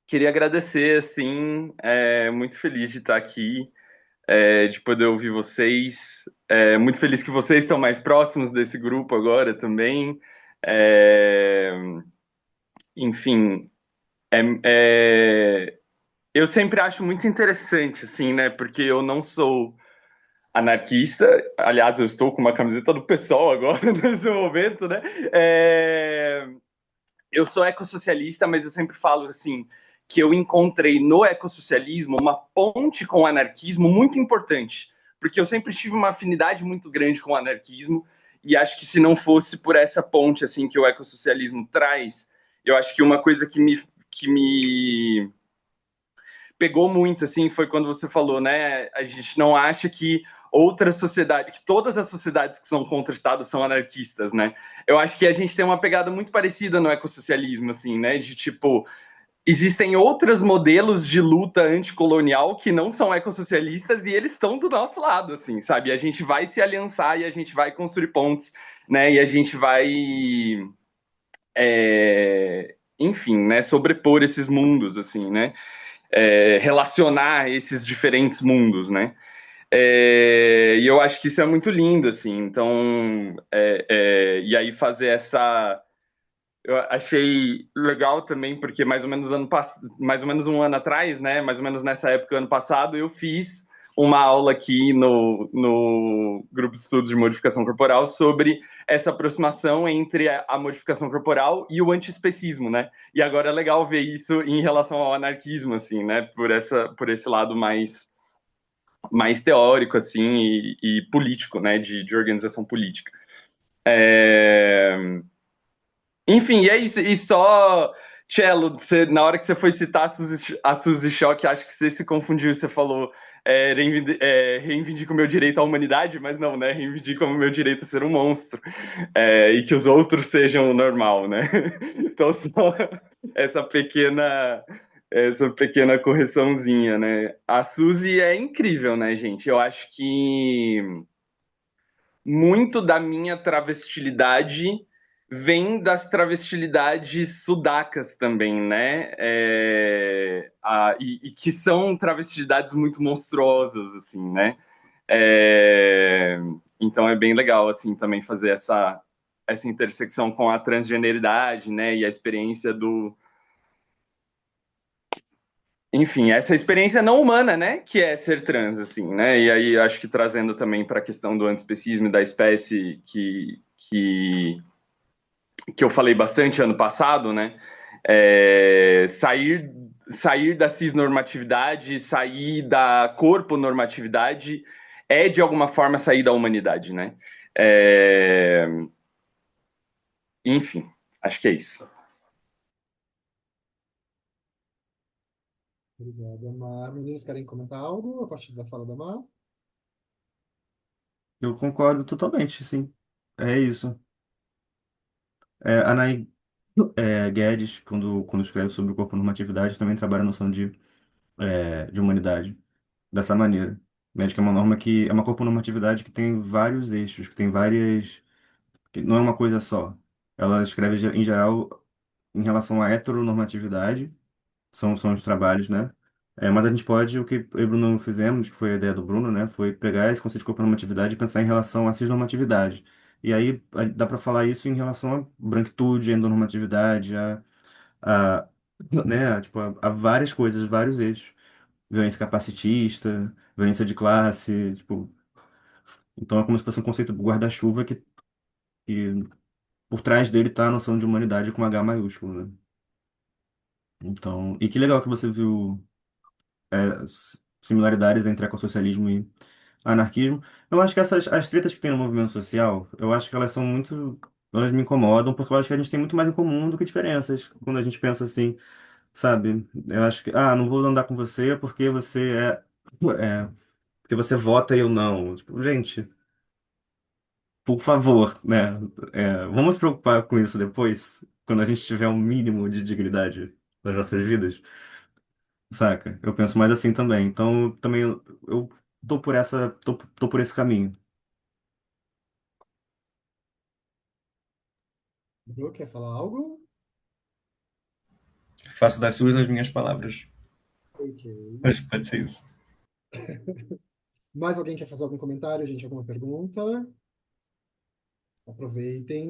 queria agradecer, assim, muito feliz de estar aqui, de poder ouvir vocês, muito feliz que vocês estão mais próximos desse grupo agora também. É, enfim, é, eu sempre acho muito interessante, assim, né, porque eu não sou anarquista. Aliás, eu estou com uma camiseta do PSOL agora, nesse momento, né? É, eu sou ecossocialista, mas eu sempre falo assim que eu encontrei no ecossocialismo uma ponte com o anarquismo muito importante, porque eu sempre tive uma afinidade muito grande com o anarquismo e acho que se não fosse por essa ponte assim que o ecossocialismo traz, eu acho que uma coisa que me pegou muito assim foi quando você falou, né? A gente não acha que outra sociedade, que todas as sociedades que são contra o Estado são anarquistas, né? Eu acho que a gente tem uma pegada muito parecida no ecossocialismo, assim, né? De tipo, existem outros modelos de luta anticolonial que não são ecossocialistas e eles estão do nosso lado, assim, sabe? A gente vai se aliançar e a gente vai construir pontes, né? E a gente vai, enfim, né? Sobrepor esses mundos, assim, né? Relacionar esses diferentes mundos, né? E eu acho que isso é muito lindo, assim. Então, e aí fazer essa. Eu achei legal também, porque mais ou menos um ano atrás, né? Mais ou menos nessa época, ano passado, eu fiz uma aula aqui no grupo de estudos de modificação corporal sobre essa aproximação entre a modificação corporal e o antiespecismo, né? E agora é legal ver isso em relação ao anarquismo, assim, né? Por esse lado mais teórico, assim, e político, né? De organização política. Enfim, e é isso. E só, Cello, na hora que você foi citar a Suzy Schock, acho que você se confundiu. Você falou reivindico o meu direito à humanidade, mas não, né? Reivindico o meu direito a ser um monstro. E que os outros sejam o normal, né? Então, só essa pequena. Essa pequena correçãozinha, né? A Suzy é incrível, né, gente? Eu acho que muito da minha travestilidade vem das travestilidades sudacas também, né? E que são travestilidades muito monstruosas, assim, né? Então é bem legal, assim, também fazer essa intersecção com a transgeneridade, né? E a experiência do... Enfim, essa experiência não humana, né? Que é ser trans, assim, né? E aí acho que trazendo também para a questão do antiespecismo e da espécie que eu falei bastante ano passado, né? Sair da cisnormatividade, sair da corponormatividade é, de alguma forma, sair da humanidade, né? É, Enfim, acho que é isso.
Obrigado, Mar. Meninos, querem comentar algo a partir da fala da Mar?
Eu concordo totalmente, sim. É isso. A Anaí Guedes, quando escreve sobre o corpo normatividade, também trabalha a noção de humanidade dessa maneira. Né? De que é uma norma que é uma corpo normatividade que tem vários eixos, que tem várias, que não é uma coisa só. Ela escreve em geral em relação à heteronormatividade, são os trabalhos, né? Mas a gente pode, o que eu e o Bruno fizemos, que foi a ideia do Bruno, né? Foi pegar esse conceito de corponormatividade e pensar em relação à cisnormatividade. E aí dá para falar isso em relação à branquitude, à endonormatividade, a, né? Tipo, a várias coisas, vários eixos. Violência capacitista, violência de classe, tipo... Então é como se fosse um conceito do guarda-chuva que por trás dele tá a noção de humanidade com H maiúsculo, né? Então, e que legal que você viu similaridades entre ecossocialismo e anarquismo. Eu acho que as tretas que tem no movimento social, eu acho que elas são muito, elas me incomodam, porque eu acho que a gente tem muito mais em comum do que diferenças, quando a gente pensa assim, sabe? Eu acho que, não vou andar com você porque você é porque você vota e eu não. Tipo, gente, por favor, né? Vamos se preocupar com isso depois, quando a gente tiver um mínimo de dignidade nas nossas vidas. Saca? Eu penso mais assim também. Então, também eu tô por esse caminho.
Bru, quer falar algo?
Faço das suas as minhas palavras.
Ok.
Acho que pode ser isso.
Mais alguém quer fazer algum comentário, gente? Alguma pergunta? Aproveitem.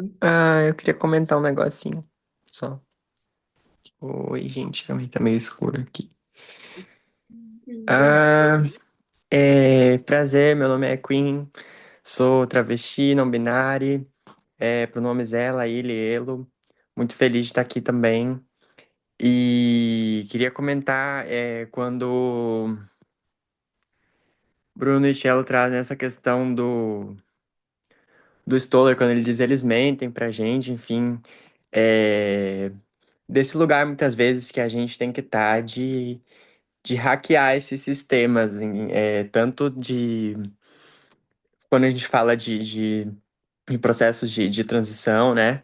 Eu queria comentar um negocinho. Só. Oi, gente, também tá meio escuro aqui. Ah, prazer, meu nome é Queen, sou travesti, não binário, pronomes ela, ele, elo. Muito feliz de estar aqui também. E queria comentar quando Bruno e Cello trazem essa questão do Stoller, quando ele diz eles mentem pra gente, enfim. É, desse lugar, muitas vezes, que a gente tem que estar de hackear esses sistemas, tanto de quando a gente fala de processos de transição, né?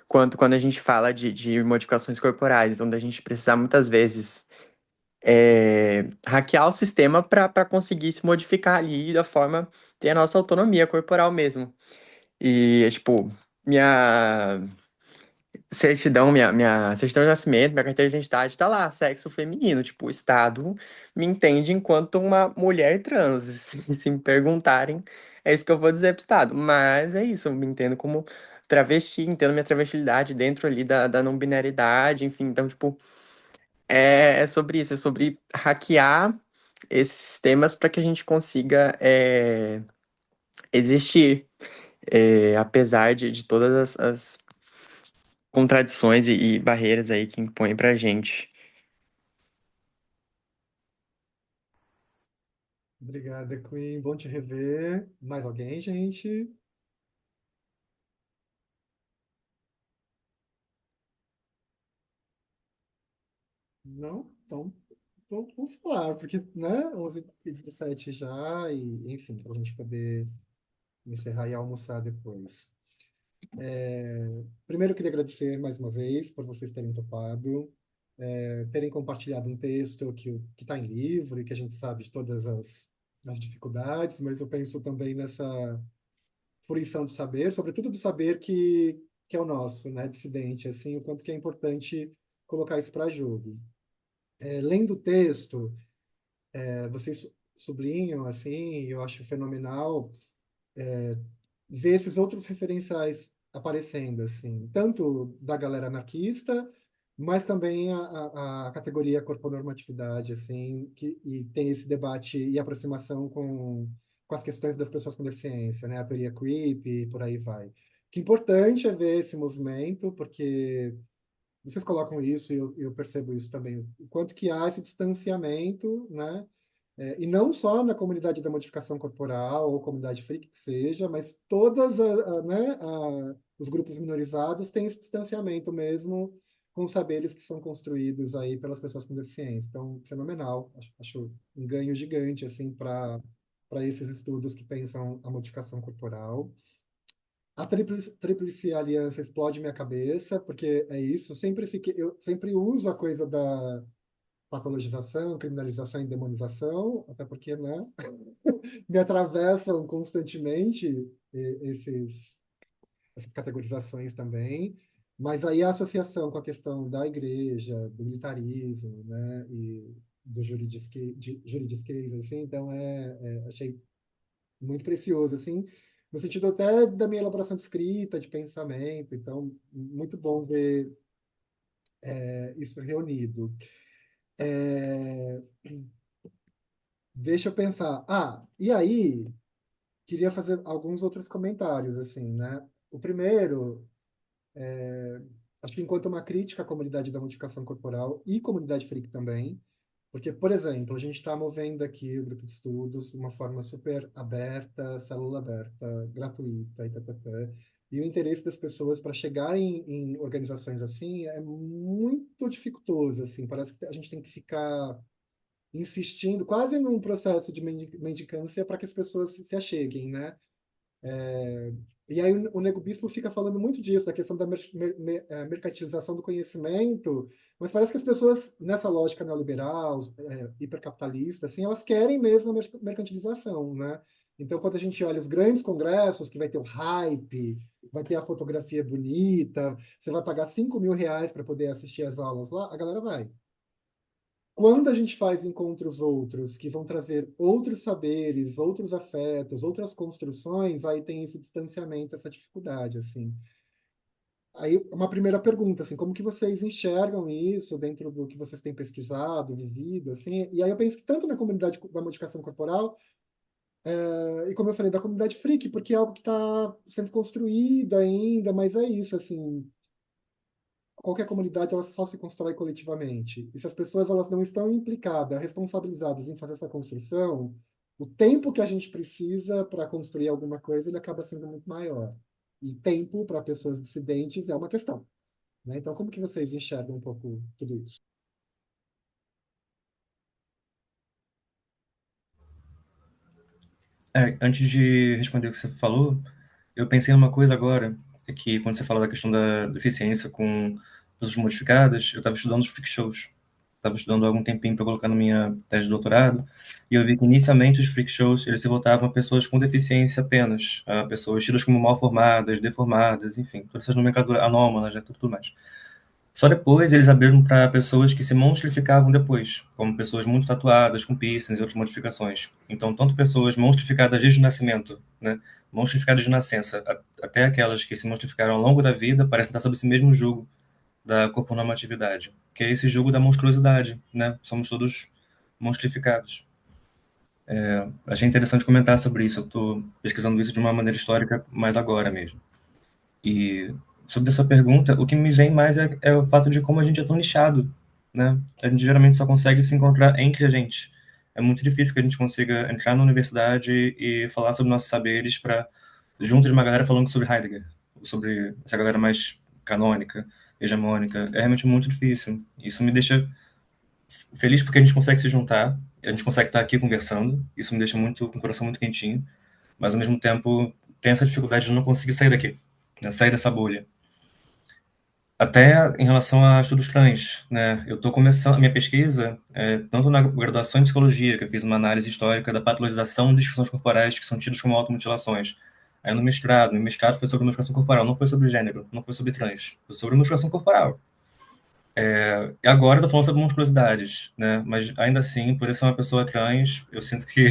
Quanto quando a gente fala de modificações corporais, onde a gente precisa muitas vezes hackear o sistema para conseguir se modificar ali da forma ter a nossa autonomia corporal mesmo. E, tipo, minha certidão, minha certidão de nascimento, minha carteira de identidade tá lá, sexo feminino. Tipo, o Estado me entende enquanto uma mulher trans. Se me perguntarem, é isso que eu vou dizer pro Estado. Mas é isso, eu me entendo como travesti, entendo minha travestilidade dentro ali da não-binariedade, enfim. Então, tipo, é sobre isso, é sobre hackear esses sistemas para que a gente consiga existir, apesar de todas as contradições e barreiras aí que impõem pra gente.
Obrigada, Queen. Bom te rever. Mais alguém, gente? Não? Então vamos falar, porque, né, 11h17 já, e, enfim, para a gente poder encerrar e almoçar depois. Primeiro, eu queria agradecer mais uma vez por vocês terem topado, terem compartilhado um texto que está em livro e que a gente sabe de todas as dificuldades, mas eu penso também nessa fruição do saber, sobretudo do saber que é o nosso, né, dissidente, assim, o quanto que é importante colocar isso para jogo. Lendo o texto, vocês sublinham, assim, eu acho fenomenal ver esses outros referenciais aparecendo, assim, tanto da galera anarquista, mas também a categoria corponormatividade, assim, e tem esse debate e aproximação com as questões das pessoas com deficiência, né? A teoria creep e por aí vai. Que importante é ver esse movimento, porque vocês colocam isso e eu percebo isso também, o quanto que há esse distanciamento, né? E não só na comunidade da modificação corporal ou comunidade freak que seja, mas todas né, os grupos minorizados têm esse distanciamento mesmo com os saberes que são construídos aí pelas pessoas com deficiência. Então, fenomenal. Acho um ganho gigante assim para esses estudos que pensam a modificação corporal. A tríplice aliança explode minha cabeça, porque é isso. Eu sempre uso a coisa da patologização, criminalização e demonização, até porque, né, me atravessam constantemente essas categorizações também. Mas aí a associação com a questão da igreja, do militarismo, né, e do juridisquês, assim, então achei muito precioso, assim, no sentido até da minha elaboração de escrita, de pensamento, então, muito bom ver isso reunido. É, Deixa eu pensar. E aí, queria fazer alguns outros comentários, assim, né? O primeiro, acho que enquanto uma crítica à comunidade da modificação corporal e comunidade freak também, porque, por exemplo, a gente está movendo aqui o grupo de estudos de uma forma super aberta, célula aberta, gratuita, e o interesse das pessoas para chegar em organizações assim é muito dificultoso, assim, parece que a gente tem que ficar insistindo, quase num processo de mendicância para que as pessoas se acheguem, né? E aí o Nego Bispo fica falando muito disso, da questão da mercantilização do conhecimento, mas parece que as pessoas, nessa lógica neoliberal, hipercapitalista, assim, elas querem mesmo a mercantilização, né? Então, quando a gente olha os grandes congressos, que vai ter o hype, vai ter a fotografia bonita, você vai pagar R$ 5.000 para poder assistir às aulas lá, a galera vai. Quando a gente faz encontros outros, que vão trazer outros saberes, outros afetos, outras construções, aí tem esse distanciamento, essa dificuldade, assim. Aí, uma primeira pergunta, assim, como que vocês enxergam isso dentro do que vocês têm pesquisado, vivido, assim? E aí eu penso que tanto na comunidade da modificação corporal, e como eu falei, da comunidade freak, porque é algo que está sendo construído ainda, mas é isso, assim, qualquer comunidade ela só se constrói coletivamente. E se as pessoas elas não estão implicadas, responsabilizadas em fazer essa construção, o tempo que a gente precisa para construir alguma coisa ele acaba sendo muito maior. E tempo para pessoas dissidentes é uma questão, né? Então, como que vocês enxergam um pouco tudo isso?
Antes de responder o que você falou, eu pensei numa coisa agora, é que quando você fala da questão da deficiência com pessoas modificadas, eu estava estudando os freak shows. estava estudando há algum tempinho para colocar na minha tese de doutorado, e eu vi que inicialmente os freak shows eles se voltavam a pessoas com deficiência apenas, a pessoas tidas como mal formadas, deformadas, enfim, todas essas nomenclaturas anômalas, né, tudo mais. Só depois eles abriram para pessoas que se monstrificavam depois, como pessoas muito tatuadas, com piercings e outras modificações. Então, tanto pessoas monstrificadas desde o nascimento, né, monstrificadas de nascença, até aquelas que se monstrificaram ao longo da vida, parecem estar sob esse mesmo jugo da corponormatividade, que é esse jugo da monstruosidade, né? Somos todos monstrificados. Achei interessante comentar sobre isso. Eu estou pesquisando isso de uma maneira histórica mais agora mesmo. E sobre essa pergunta, o que me vem mais é o fato de como a gente é tão nichado, né? A gente geralmente só consegue se encontrar entre a gente. É muito difícil que a gente consiga entrar na universidade e falar sobre nossos saberes para junto de uma galera falando sobre Heidegger, sobre essa galera mais canônica, hegemônica. É realmente muito difícil. Isso me deixa feliz porque a gente consegue se juntar, a gente consegue estar aqui conversando. Isso me deixa muito com o coração muito quentinho, mas ao mesmo tempo tem essa dificuldade de não conseguir sair daqui, né? Sair dessa bolha. Até em relação a estudos trans, né? Eu estou começando a minha pesquisa, tanto na graduação em psicologia, que eu fiz uma análise histórica da patologização de disfunções corporais que são tidas como automutilações. Aí no mestrado, meu mestrado foi sobre modificação corporal, não foi sobre gênero, não foi sobre trans, foi sobre modificação corporal. E agora eu tô falando sobre monstruosidades, né? Mas ainda assim, por eu ser uma pessoa trans, eu sinto que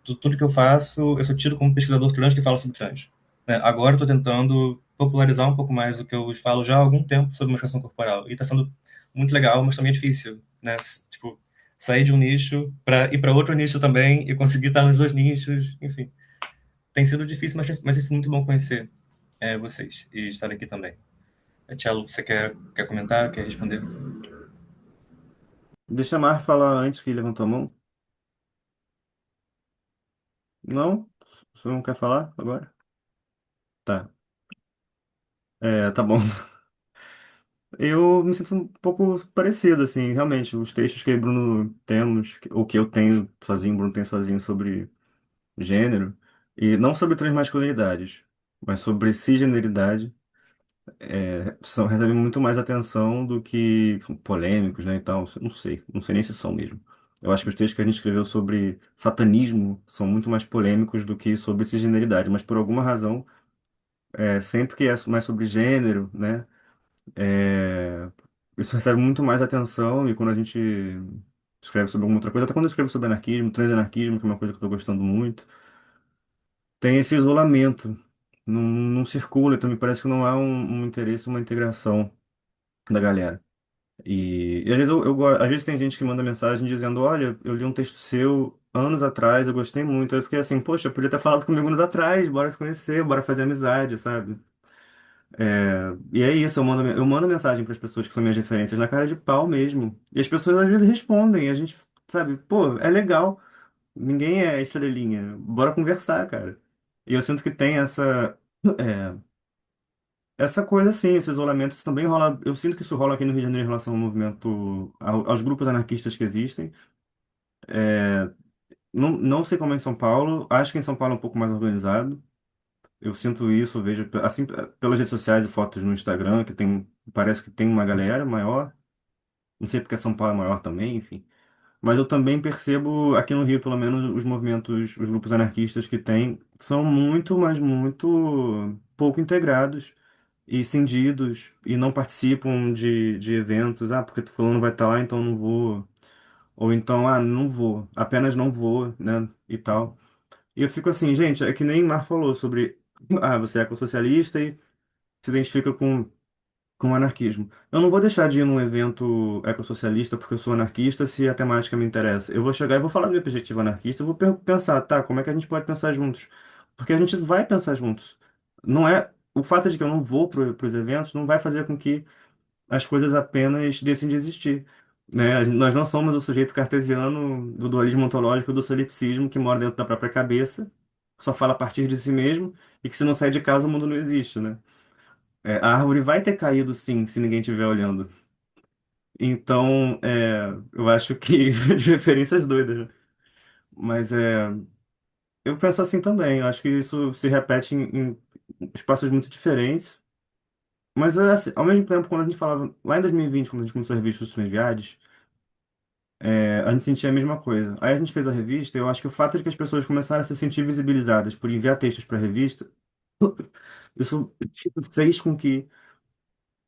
tudo que eu faço, eu sou tido como pesquisador trans que fala sobre trans, né? Agora eu tô tentando popularizar um pouco mais o que eu falo já há algum tempo sobre modificação corporal. E tá sendo muito legal, mas também é difícil, né? Tipo, sair de um nicho para ir para outro nicho também e conseguir estar nos dois nichos, enfim. Tem sido difícil, mas tem sido muito bom conhecer vocês e estar aqui também. Tchelo, você quer comentar, quer responder?
Deixa a Mar falar antes que levantou a mão. Não? Você não quer falar agora? Tá. Tá bom. Eu me sinto um pouco parecido, assim, realmente. Os textos que Bruno temos, ou que eu tenho sozinho, Bruno tem sozinho sobre gênero, e não sobre transmasculinidades, mas sobre cisgeneridade, recebem muito mais atenção do que são polêmicos, né, e tal. Não sei nem se são mesmo. Eu acho que os textos que a gente escreveu sobre satanismo são muito mais polêmicos do que sobre cisgeneridade, mas por alguma razão, sempre que é mais sobre gênero, né, é, isso recebe muito mais atenção e quando a gente escreve sobre alguma outra coisa, até quando eu escrevo sobre anarquismo, transanarquismo, que é uma coisa que eu estou gostando muito, tem esse isolamento, não circula, então me parece que não há um interesse, uma integração da galera. E às vezes, às vezes tem gente que manda mensagem dizendo, olha, eu li um texto seu anos atrás, eu gostei muito. Aí eu fiquei assim, poxa, podia ter falado comigo anos atrás, bora se conhecer, bora fazer amizade, sabe? E é isso, eu mando mensagem para as pessoas que são minhas referências na cara de pau mesmo. E as pessoas às vezes respondem, a gente, sabe, pô, é legal, ninguém é estrelinha, bora conversar, cara. E eu sinto que tem é, essa coisa assim, esse isolamento, isso também rola, eu sinto que isso rola aqui no Rio de Janeiro em relação ao movimento, aos grupos anarquistas que existem. Não sei como é em São Paulo, acho que em São Paulo é um pouco mais organizado. Eu sinto isso, eu vejo assim pelas redes sociais e fotos no Instagram, que parece que tem uma galera maior. Não sei porque São Paulo é maior também, enfim. Mas eu também percebo aqui no Rio, pelo menos, os movimentos, os grupos anarquistas que tem, são muito, mas muito pouco integrados e cindidos e não participam de eventos. Ah, porque tu falando vai estar lá, então não vou. Ou então, ah, não vou, apenas não vou, né? E tal. E eu fico assim, gente, é que nem Mar falou sobre, você é ecossocialista e se identifica com o anarquismo. Eu não vou deixar de ir num evento ecossocialista porque eu sou anarquista se a temática me interessa. Eu vou chegar e vou falar do meu objetivo anarquista, eu vou pensar, tá, como é que a gente pode pensar juntos? Porque a gente vai pensar juntos. Não é, o fato de que eu não vou para os eventos não vai fazer com que as coisas apenas deixem de existir. Né? Nós não somos o sujeito cartesiano do dualismo ontológico, do solipsismo, que mora dentro da própria cabeça, só fala a partir de si mesmo, e que se não sair de casa o mundo não existe, né? A árvore vai ter caído sim, se ninguém estiver olhando. Então, eu acho que de referências doidas, né? Mas eu penso assim também. Eu acho que isso se repete em espaços muito diferentes. Mas, assim, ao mesmo tempo, quando a gente falava, lá em 2020, quando a gente começou a revista Os Sonhos Viagens, a gente sentia a mesma coisa. Aí a gente fez a revista, e eu acho que o fato de que as pessoas começaram a se sentir visibilizadas por enviar textos para a revista, isso fez com que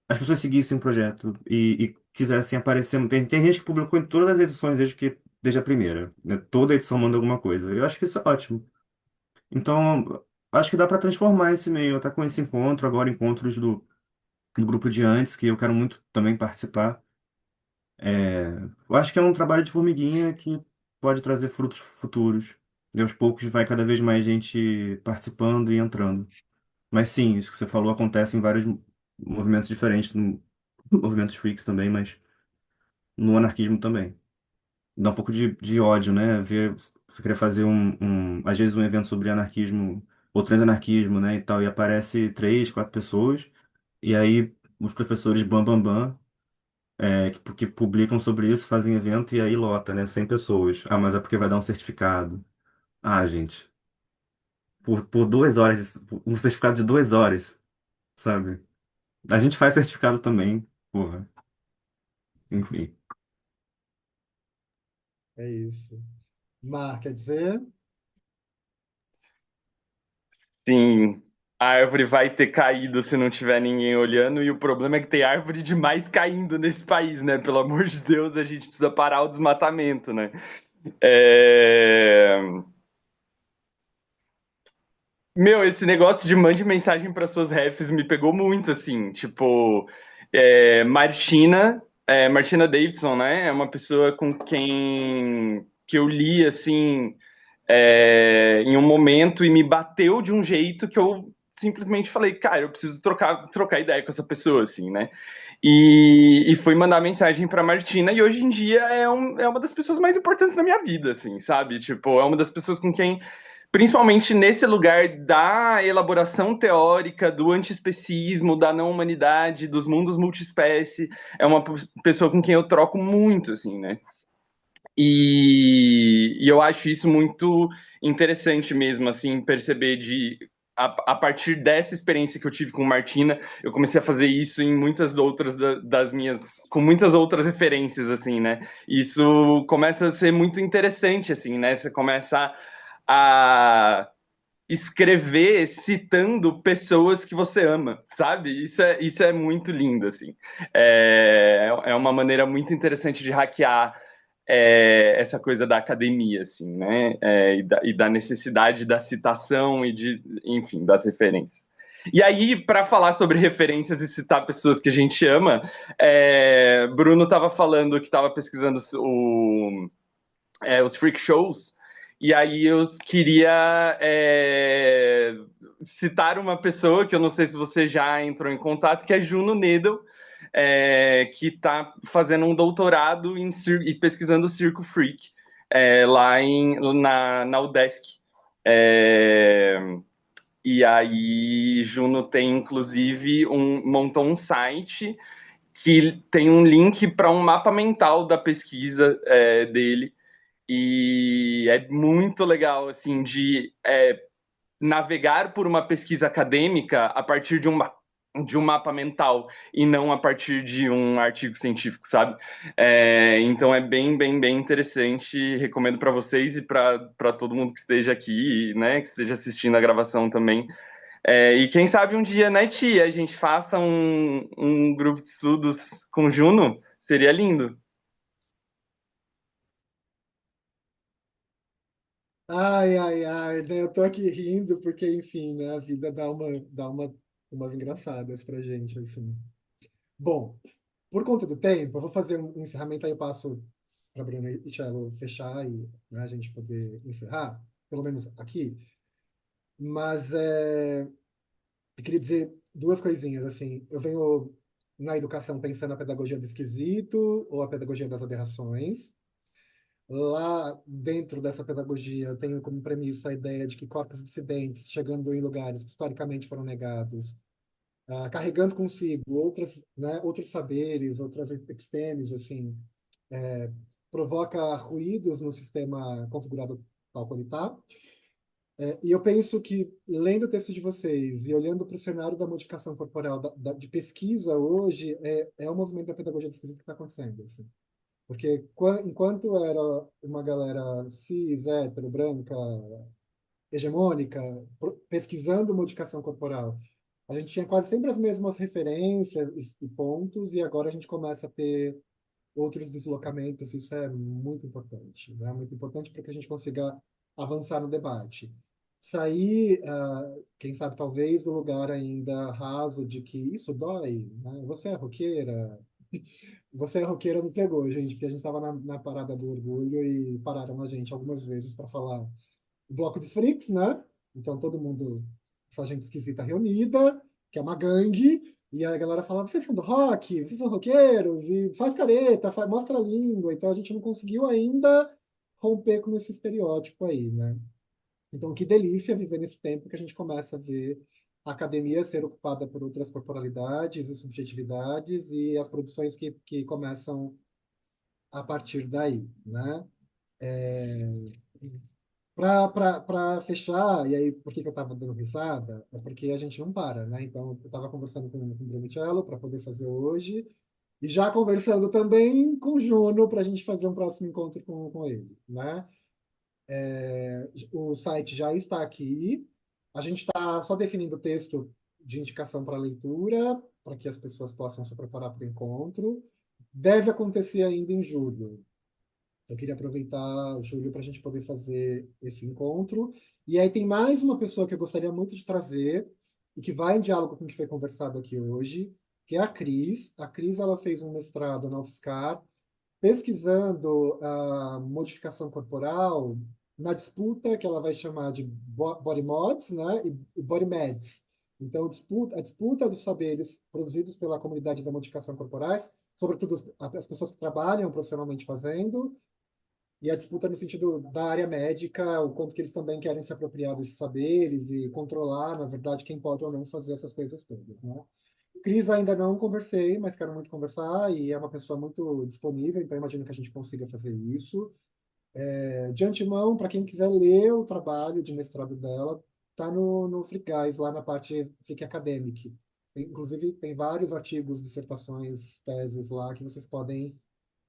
as pessoas seguissem o projeto e quisessem aparecer. Tem gente que publicou em todas as edições desde a primeira, né? Toda edição manda alguma coisa. Eu acho que isso é ótimo. Então, acho que dá para transformar esse meio, até com esse encontro, agora encontros do grupo de antes, que eu quero muito também participar. Eu acho que é um trabalho de formiguinha que pode trazer frutos futuros. E aos poucos vai cada vez mais gente participando e entrando. Mas sim, isso que você falou acontece em vários movimentos diferentes, no movimentos freaks também, mas no anarquismo também. Dá um pouco de ódio, né? Ver você querer fazer às vezes um evento sobre anarquismo ou transanarquismo, né, e tal, e aparece três, quatro pessoas, e aí os professores bam, que publicam sobre isso, fazem evento e aí lota, né? 100 pessoas. Ah, mas é porque vai dar um certificado. Ah, gente, por 2 horas, um certificado de 2 horas, sabe? A gente faz certificado também, porra. Enfim.
É isso. Mar, quer dizer?
Sim, a árvore vai ter caído se não tiver ninguém olhando, e o problema é que tem árvore demais caindo nesse país, né? Pelo amor de Deus, a gente precisa parar o desmatamento, né? É... Meu, esse negócio de mande mensagem para suas refs me pegou muito, assim, tipo, Martina Davidson, né? É uma pessoa com quem que eu li, assim, em um momento e me bateu de um jeito que eu simplesmente falei, cara, eu preciso trocar ideia com essa pessoa, assim, né? E fui mandar mensagem pra Martina, e hoje em dia é uma das pessoas mais importantes da minha vida, assim, sabe? Tipo, é uma das pessoas com quem, principalmente nesse lugar da elaboração teórica, do antiespecismo, da não humanidade, dos mundos multiespécie, é uma pessoa com quem eu troco muito, assim, né? E eu acho isso muito interessante mesmo, assim, perceber a partir dessa experiência que eu tive com Martina, eu comecei a fazer isso em muitas outras das minhas, com muitas outras referências, assim, né? Isso começa a ser muito interessante, assim, né? Você começa a escrever citando pessoas que você ama, sabe? Isso é muito lindo, assim. É uma maneira muito interessante de hackear essa coisa da academia, assim, né? E da necessidade da citação enfim, das referências. E aí, para falar sobre referências e citar pessoas que a gente ama, Bruno estava falando que estava pesquisando os freak shows, e aí eu queria citar uma pessoa que eu não sei se você já entrou em contato, que é Juno Nedel, que está fazendo um doutorado e pesquisando o Circo Freak lá na UDESC. É, e aí, Juno tem inclusive montou um site que tem um link para um mapa mental da pesquisa dele. E é muito legal, assim, de navegar por uma pesquisa acadêmica a partir de um mapa mental e não a partir de um artigo científico, sabe? Então é bem, bem, bem interessante. Recomendo para vocês e para todo mundo que esteja aqui, né, que esteja assistindo a gravação também. E quem sabe um dia, né, Tia, a gente faça um grupo de estudos com Juno? Seria lindo.
Ai, ai, ai, né? Eu tô aqui rindo porque, enfim, né? A vida umas engraçadas pra gente, assim. Bom, por conta do tempo, eu vou fazer um encerramento, aí eu passo para Bruna e Cello fechar e, né, a gente poder encerrar, pelo menos aqui. Mas eu queria dizer duas coisinhas, assim. Eu venho na educação pensando na pedagogia do esquisito ou a pedagogia das aberrações. Lá dentro dessa pedagogia, eu tenho como premissa a ideia de que corpos dissidentes, chegando em lugares que historicamente foram negados, carregando consigo outros saberes, outras epistêmios, assim, provoca ruídos no sistema configurado tal qual ele está. E eu penso que, lendo o texto de vocês e olhando para o cenário da modificação corporal, de pesquisa hoje, é o movimento da pedagogia da esquisita que está acontecendo, assim. Porque enquanto era uma galera cis, hétero, branca, hegemônica, pesquisando modificação corporal, a gente tinha quase sempre as mesmas referências e pontos, e agora a gente começa a ter outros deslocamentos. Isso é muito importante, né? Muito importante para que a gente consiga avançar no debate. Sair, quem sabe, talvez, do lugar ainda raso de que isso dói, né? Você é roqueira, me pegou, gente, porque a gente estava na parada do orgulho e pararam a gente algumas vezes para falar o bloco dos freaks, né? Então todo mundo, essa gente esquisita reunida, que é uma gangue, e a galera falava, vocês são do rock, vocês são roqueiros, e faz careta, mostra a língua. Então a gente não conseguiu ainda romper com esse estereótipo aí, né? Então que delícia viver nesse tempo que a gente começa a ver a academia ser ocupada por outras corporalidades e subjetividades e as produções que começam a partir daí, né? Para fechar, e aí por que que eu estava dando risada? É porque a gente não para, né? Então, eu estava conversando com o Bruno para poder fazer hoje, e já conversando também com o Juno para a gente fazer um próximo encontro com ele, né? O site já está aqui, a gente está só definindo o texto de indicação para leitura, para que as pessoas possam se preparar para o encontro. Deve acontecer ainda em julho. Eu queria aproveitar, Júlio, para a gente poder fazer esse encontro. E aí tem mais uma pessoa que eu gostaria muito de trazer e que vai em diálogo com o que foi conversado aqui hoje, que é a Cris. A Cris, ela fez um mestrado na UFSCar pesquisando a modificação corporal na disputa que ela vai chamar de body mods, né, e body meds. Então, a disputa dos saberes produzidos pela comunidade da modificação corporais, sobretudo as pessoas que trabalham profissionalmente fazendo, e a disputa no sentido da área médica, o quanto que eles também querem se apropriar desses saberes e controlar, na verdade, quem pode ou não fazer essas coisas todas, né? Cris ainda não conversei, mas quero muito conversar e é uma pessoa muito disponível, então imagino que a gente consiga fazer isso. De antemão, para quem quiser ler o trabalho de mestrado dela, tá no Free Guys, lá na parte Free Academic. Inclusive, tem vários artigos, dissertações, teses lá que vocês podem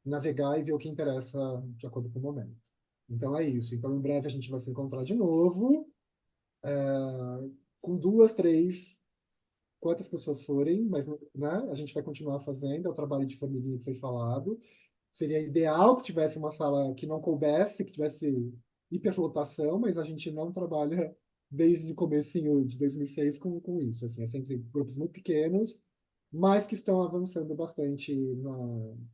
navegar e ver o que interessa de acordo com o momento. Então é isso. Então em breve a gente vai se encontrar de novo, com duas, três, quantas pessoas forem, mas né, a gente vai continuar fazendo, é o trabalho de família que foi falado. Seria ideal que tivesse uma sala que não coubesse, que tivesse hiperlotação, mas a gente não trabalha desde o comecinho de 2006 com isso. Assim, é sempre grupos muito pequenos, mas que estão avançando bastante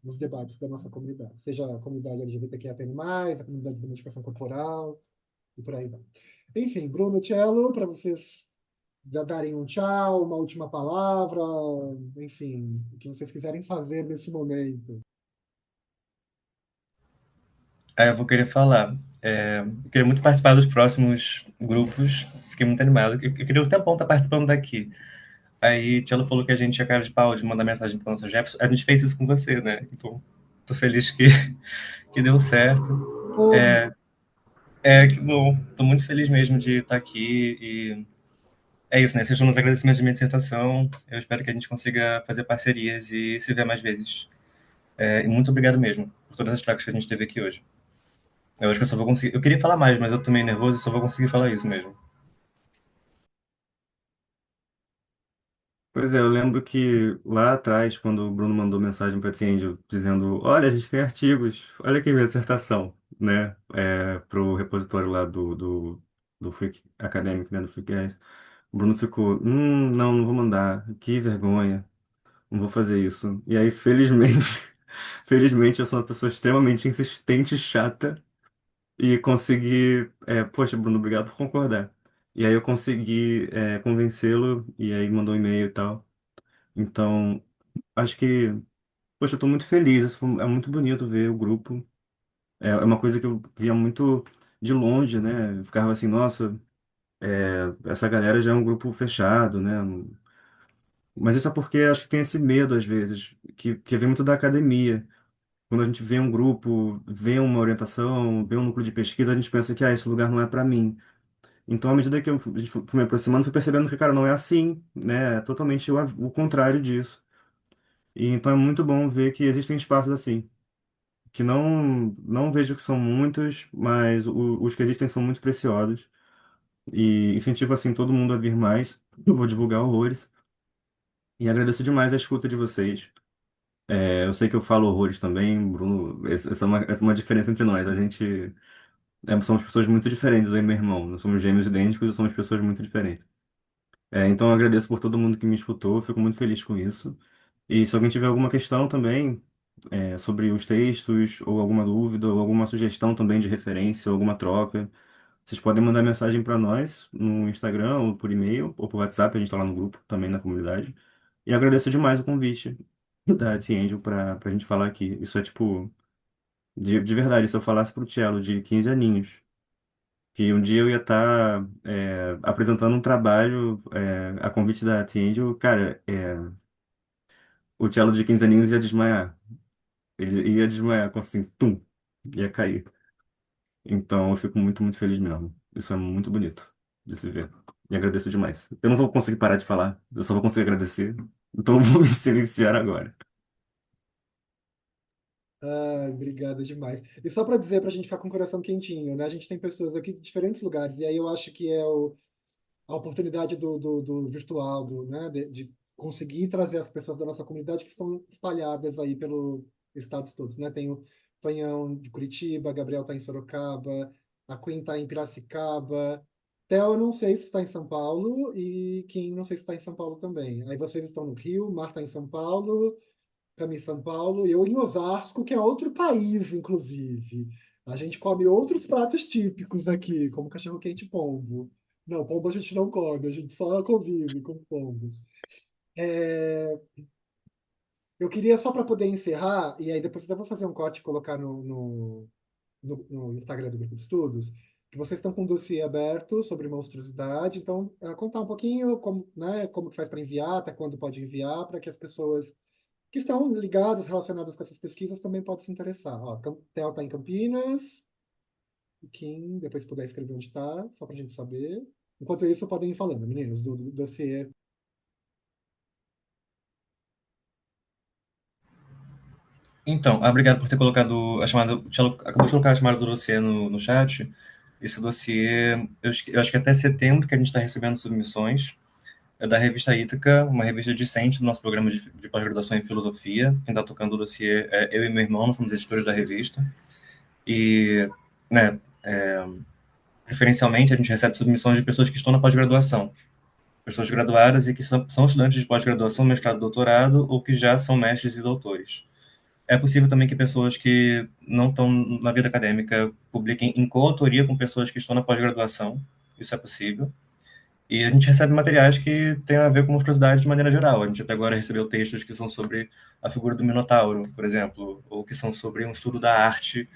nos debates da nossa comunidade, seja a comunidade LGBTQIA+, a comunidade de identificação corporal e por aí vai. Enfim, Bruno, Cello, para vocês darem um tchau, uma última palavra, enfim, o que vocês quiserem fazer nesse momento.
Aí eu vou querer falar. Eu queria muito participar dos próximos grupos. Fiquei muito animado. Eu queria um tempão estar participando daqui. Aí Tchelo falou que a gente tinha cara de pau de mandar mensagem para o nosso Jefferson. A gente fez isso com você, né? Então, tô feliz que deu certo.
Porra,
Que bom. Tô muito feliz mesmo de estar aqui. E é isso, né? Esses são os agradecimentos de minha dissertação. Eu espero que a gente consiga fazer parcerias e se ver mais vezes. E muito obrigado mesmo por todas as trocas que a gente teve aqui hoje. Eu acho que eu só vou conseguir. Eu queria falar mais, mas eu tô meio nervoso e só vou conseguir falar isso mesmo.
Pois é, eu lembro que lá atrás, quando o Bruno mandou mensagem para a Angel dizendo: Olha, a gente tem artigos, olha aqui minha dissertação, né? Pro repositório lá do Freak Academic, né? Do Freak Guys. O Bruno ficou: não, não vou mandar, que vergonha, não vou fazer isso. E aí, felizmente, felizmente, eu sou uma pessoa extremamente insistente e chata e consegui. Poxa, Bruno, obrigado por concordar. E aí eu consegui convencê-lo, e aí mandou um e-mail e tal. Então, acho que, poxa, eu tô muito feliz. É muito bonito ver o grupo. É uma coisa que eu via muito de longe, né? Eu ficava assim, nossa, essa galera já é um grupo fechado, né? Mas isso é porque acho que tem esse medo, às vezes, que vem muito da academia. Quando a gente vê um grupo, vê uma orientação, vê um núcleo de pesquisa, a gente pensa que esse lugar não é para mim. Então, à medida que a gente foi me aproximando, fui percebendo que, cara, não é assim, né? É totalmente o contrário disso. E então é muito bom ver que existem espaços assim, que não vejo que são muitos, mas os que existem são muito preciosos. E incentivo, assim, todo mundo a vir mais. Eu vou divulgar horrores. E agradeço demais a escuta de vocês. Eu sei que eu falo horrores também, Bruno. Essa é uma diferença entre nós. A gente somos pessoas muito diferentes, eu e meu irmão. Nós somos gêmeos idênticos e somos pessoas muito diferentes. Então eu agradeço por todo mundo que me escutou, fico muito feliz com isso. E se alguém tiver alguma questão também sobre os textos, ou alguma dúvida, ou alguma sugestão também de referência, ou alguma troca, vocês podem mandar mensagem para nós no Instagram, ou por e-mail, ou por WhatsApp, a gente está lá no grupo também na comunidade. E agradeço demais o convite da T-Angel para a gente falar aqui. Isso é tipo, de verdade, se eu falasse pro Cello de 15 aninhos, que um dia eu ia estar apresentando um trabalho a convite da T-Angel, cara, o Cello de 15 aninhos ia desmaiar. Ele ia desmaiar, com assim, tum, ia cair. Então eu fico muito, muito feliz mesmo. Isso é muito bonito de se ver. E agradeço demais. Eu não vou conseguir parar de falar, eu só vou conseguir agradecer. Então eu vou me silenciar agora.
Ai, obrigada demais. E só para dizer, para a gente ficar com o coração quentinho, né? A gente tem pessoas aqui de diferentes lugares, e aí eu acho que a oportunidade do virtual, né? De conseguir trazer as pessoas da nossa comunidade que estão espalhadas aí pelo estados todos, né? Tem o Tonhão de Curitiba, a Gabriel está em Sorocaba, a Queen está em Piracicaba, Theo, eu não sei se está em São Paulo, e Kim, não sei se está em São Paulo também. Aí vocês estão no Rio, Marta em São Paulo, Cami em São Paulo, e eu em Osasco, que é outro país, inclusive. A gente come outros pratos típicos aqui, como cachorro-quente e pombo. Não, pombo a gente não come, a gente só convive com os pombos. É, eu queria só para poder encerrar, e aí depois eu vou fazer um corte e colocar no Instagram do Grupo de Estudos, que vocês estão com um dossiê aberto sobre monstruosidade, então contar um pouquinho como, né, como que faz para enviar, até quando pode enviar, para que as pessoas que estão ligadas, relacionadas com essas pesquisas, também podem se interessar. Ó, Theo está em Campinas, o Kim, depois se puder escrever onde está, só para a gente saber. Enquanto isso, podem ir falando, meninos, do dossiê.
Então, obrigado por ter colocado a chamada. O Tchelo acabou de colocar a chamada do dossiê no chat. Esse dossiê, eu acho que até setembro que a gente está recebendo submissões. É da revista Ítaca, uma revista discente do nosso programa de pós-graduação em filosofia. Quem está tocando o dossiê é eu e meu irmão, nós somos editores da revista. E, né, referencialmente, a gente recebe submissões de pessoas que estão na pós-graduação. Pessoas graduadas e que são estudantes de pós-graduação, mestrado, doutorado, ou que já são mestres e doutores. É possível também que pessoas que não estão na vida acadêmica publiquem em coautoria com pessoas que estão na pós-graduação. Isso é possível. E a gente recebe materiais que têm a ver com monstruosidade de maneira geral. A gente até agora recebeu textos que são sobre a figura do Minotauro, por exemplo, ou que são sobre um estudo da arte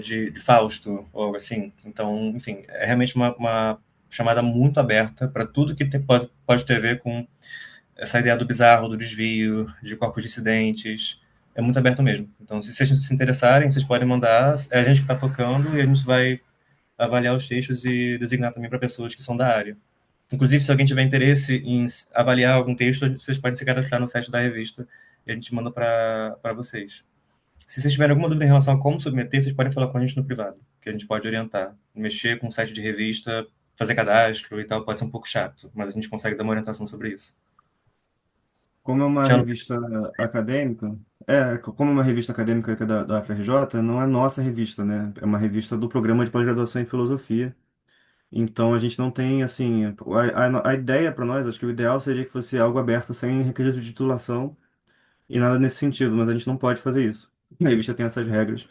de Fausto, ou algo assim. Então, enfim, é realmente uma chamada muito aberta para tudo que pode ter a ver com essa ideia do bizarro, do desvio, de corpos dissidentes. É muito aberto mesmo. Então, se vocês se interessarem, vocês podem mandar. É a gente que está tocando e a gente vai avaliar os textos e designar também para pessoas que são da área. Inclusive, se alguém tiver interesse em avaliar algum texto, vocês podem se cadastrar no site da revista e a gente manda para vocês. Se vocês tiverem alguma dúvida em relação a como submeter, vocês podem falar com a gente no privado, que a gente pode orientar. Mexer com o site de revista, fazer cadastro e tal, pode ser um pouco chato, mas a gente consegue dar uma orientação sobre isso.
Como é uma
Tchau.
revista acadêmica, como é uma revista acadêmica que é da UFRJ, não é nossa revista, né? É uma revista do programa de pós-graduação em filosofia. Então a gente não tem, assim, a ideia para nós, acho que o ideal seria que fosse algo aberto sem requisito de titulação e nada nesse sentido, mas a gente não pode fazer isso. A revista tem essas regras.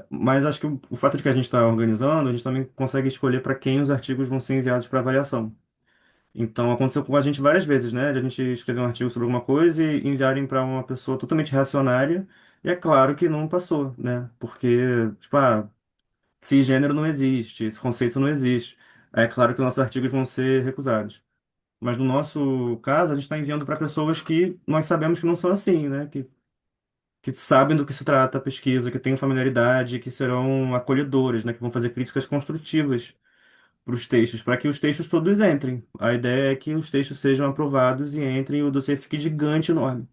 Mas acho que o fato de que a gente está organizando, a gente também consegue escolher para quem os artigos vão ser enviados para avaliação. Então aconteceu com a gente várias vezes, né? De a gente escrever um artigo sobre alguma coisa e enviarem para uma pessoa totalmente reacionária, e é claro que não passou, né? Porque, tipo, cisgênero não existe, esse conceito não existe. É claro que nossos artigos vão ser recusados. Mas no nosso caso, a gente está enviando para pessoas que nós sabemos que não são assim, né? Que sabem do que se trata a pesquisa, que têm familiaridade, que serão acolhedoras, né? Que vão fazer críticas construtivas para os textos, para que os textos todos entrem. A ideia é que os textos sejam aprovados e entrem e o dossiê fique gigante, enorme.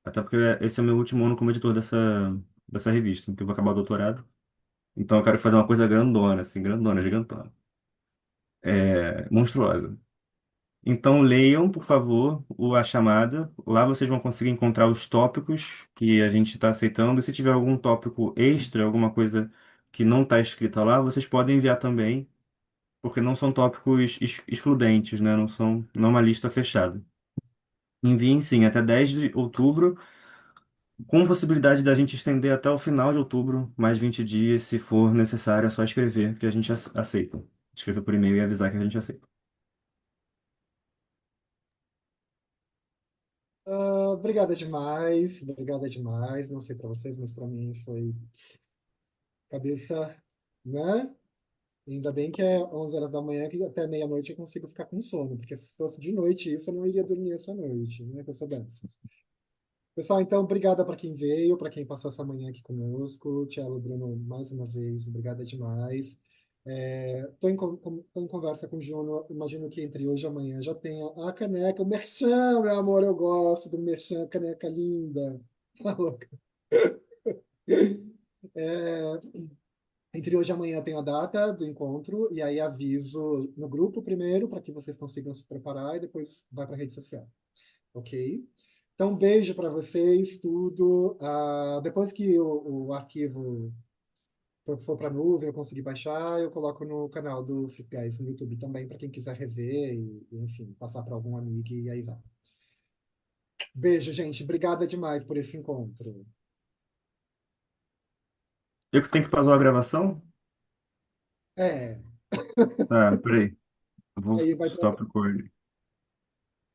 Até porque esse é o meu último ano como editor dessa revista, que eu vou acabar o doutorado. Então eu quero fazer uma coisa grandona, assim, grandona, gigantona. Monstruosa. Então leiam, por favor, A Chamada. Lá vocês vão conseguir encontrar os tópicos que a gente está aceitando. E se tiver algum tópico extra, alguma coisa que não está escrita lá, vocês podem enviar também, porque não são tópicos excludentes, né? Não é uma lista fechada. Enviem sim, até 10 de outubro, com possibilidade da gente estender até o final de outubro, mais 20 dias, se for necessário, é só escrever que a gente aceita. Escrever por e-mail e avisar que a gente aceita.
Obrigada demais, obrigada demais. Não sei para vocês, mas para mim foi cabeça, né? Ainda bem que é 11 horas da manhã, que até meia-noite eu consigo ficar com sono, porque se fosse de noite isso, eu não iria dormir essa noite, né? Que eu sou dessas. Pessoal, então, obrigada para quem veio, para quem passou essa manhã aqui conosco. Tiago, Bruno, mais uma vez, obrigada demais. Tô em conversa com o Juno, imagino que entre hoje e amanhã já tenha a caneca, o merchan, meu amor, eu gosto do merchan, caneca linda. Tá louca. É, entre hoje e amanhã tem a data do encontro, e aí aviso no grupo primeiro, para que vocês consigam se preparar, e depois vai para a rede social, ok? Então, um beijo para vocês, tudo. Depois que o arquivo for para a nuvem, eu conseguir baixar, eu coloco no canal do Flip Guys no YouTube também, para quem quiser rever enfim, passar para algum amigo e aí vai. Beijo, gente. Obrigada demais por esse encontro.
Eu que tenho que pausar a gravação?
É,
Ah, peraí. Eu vou
aí vai
stop recording.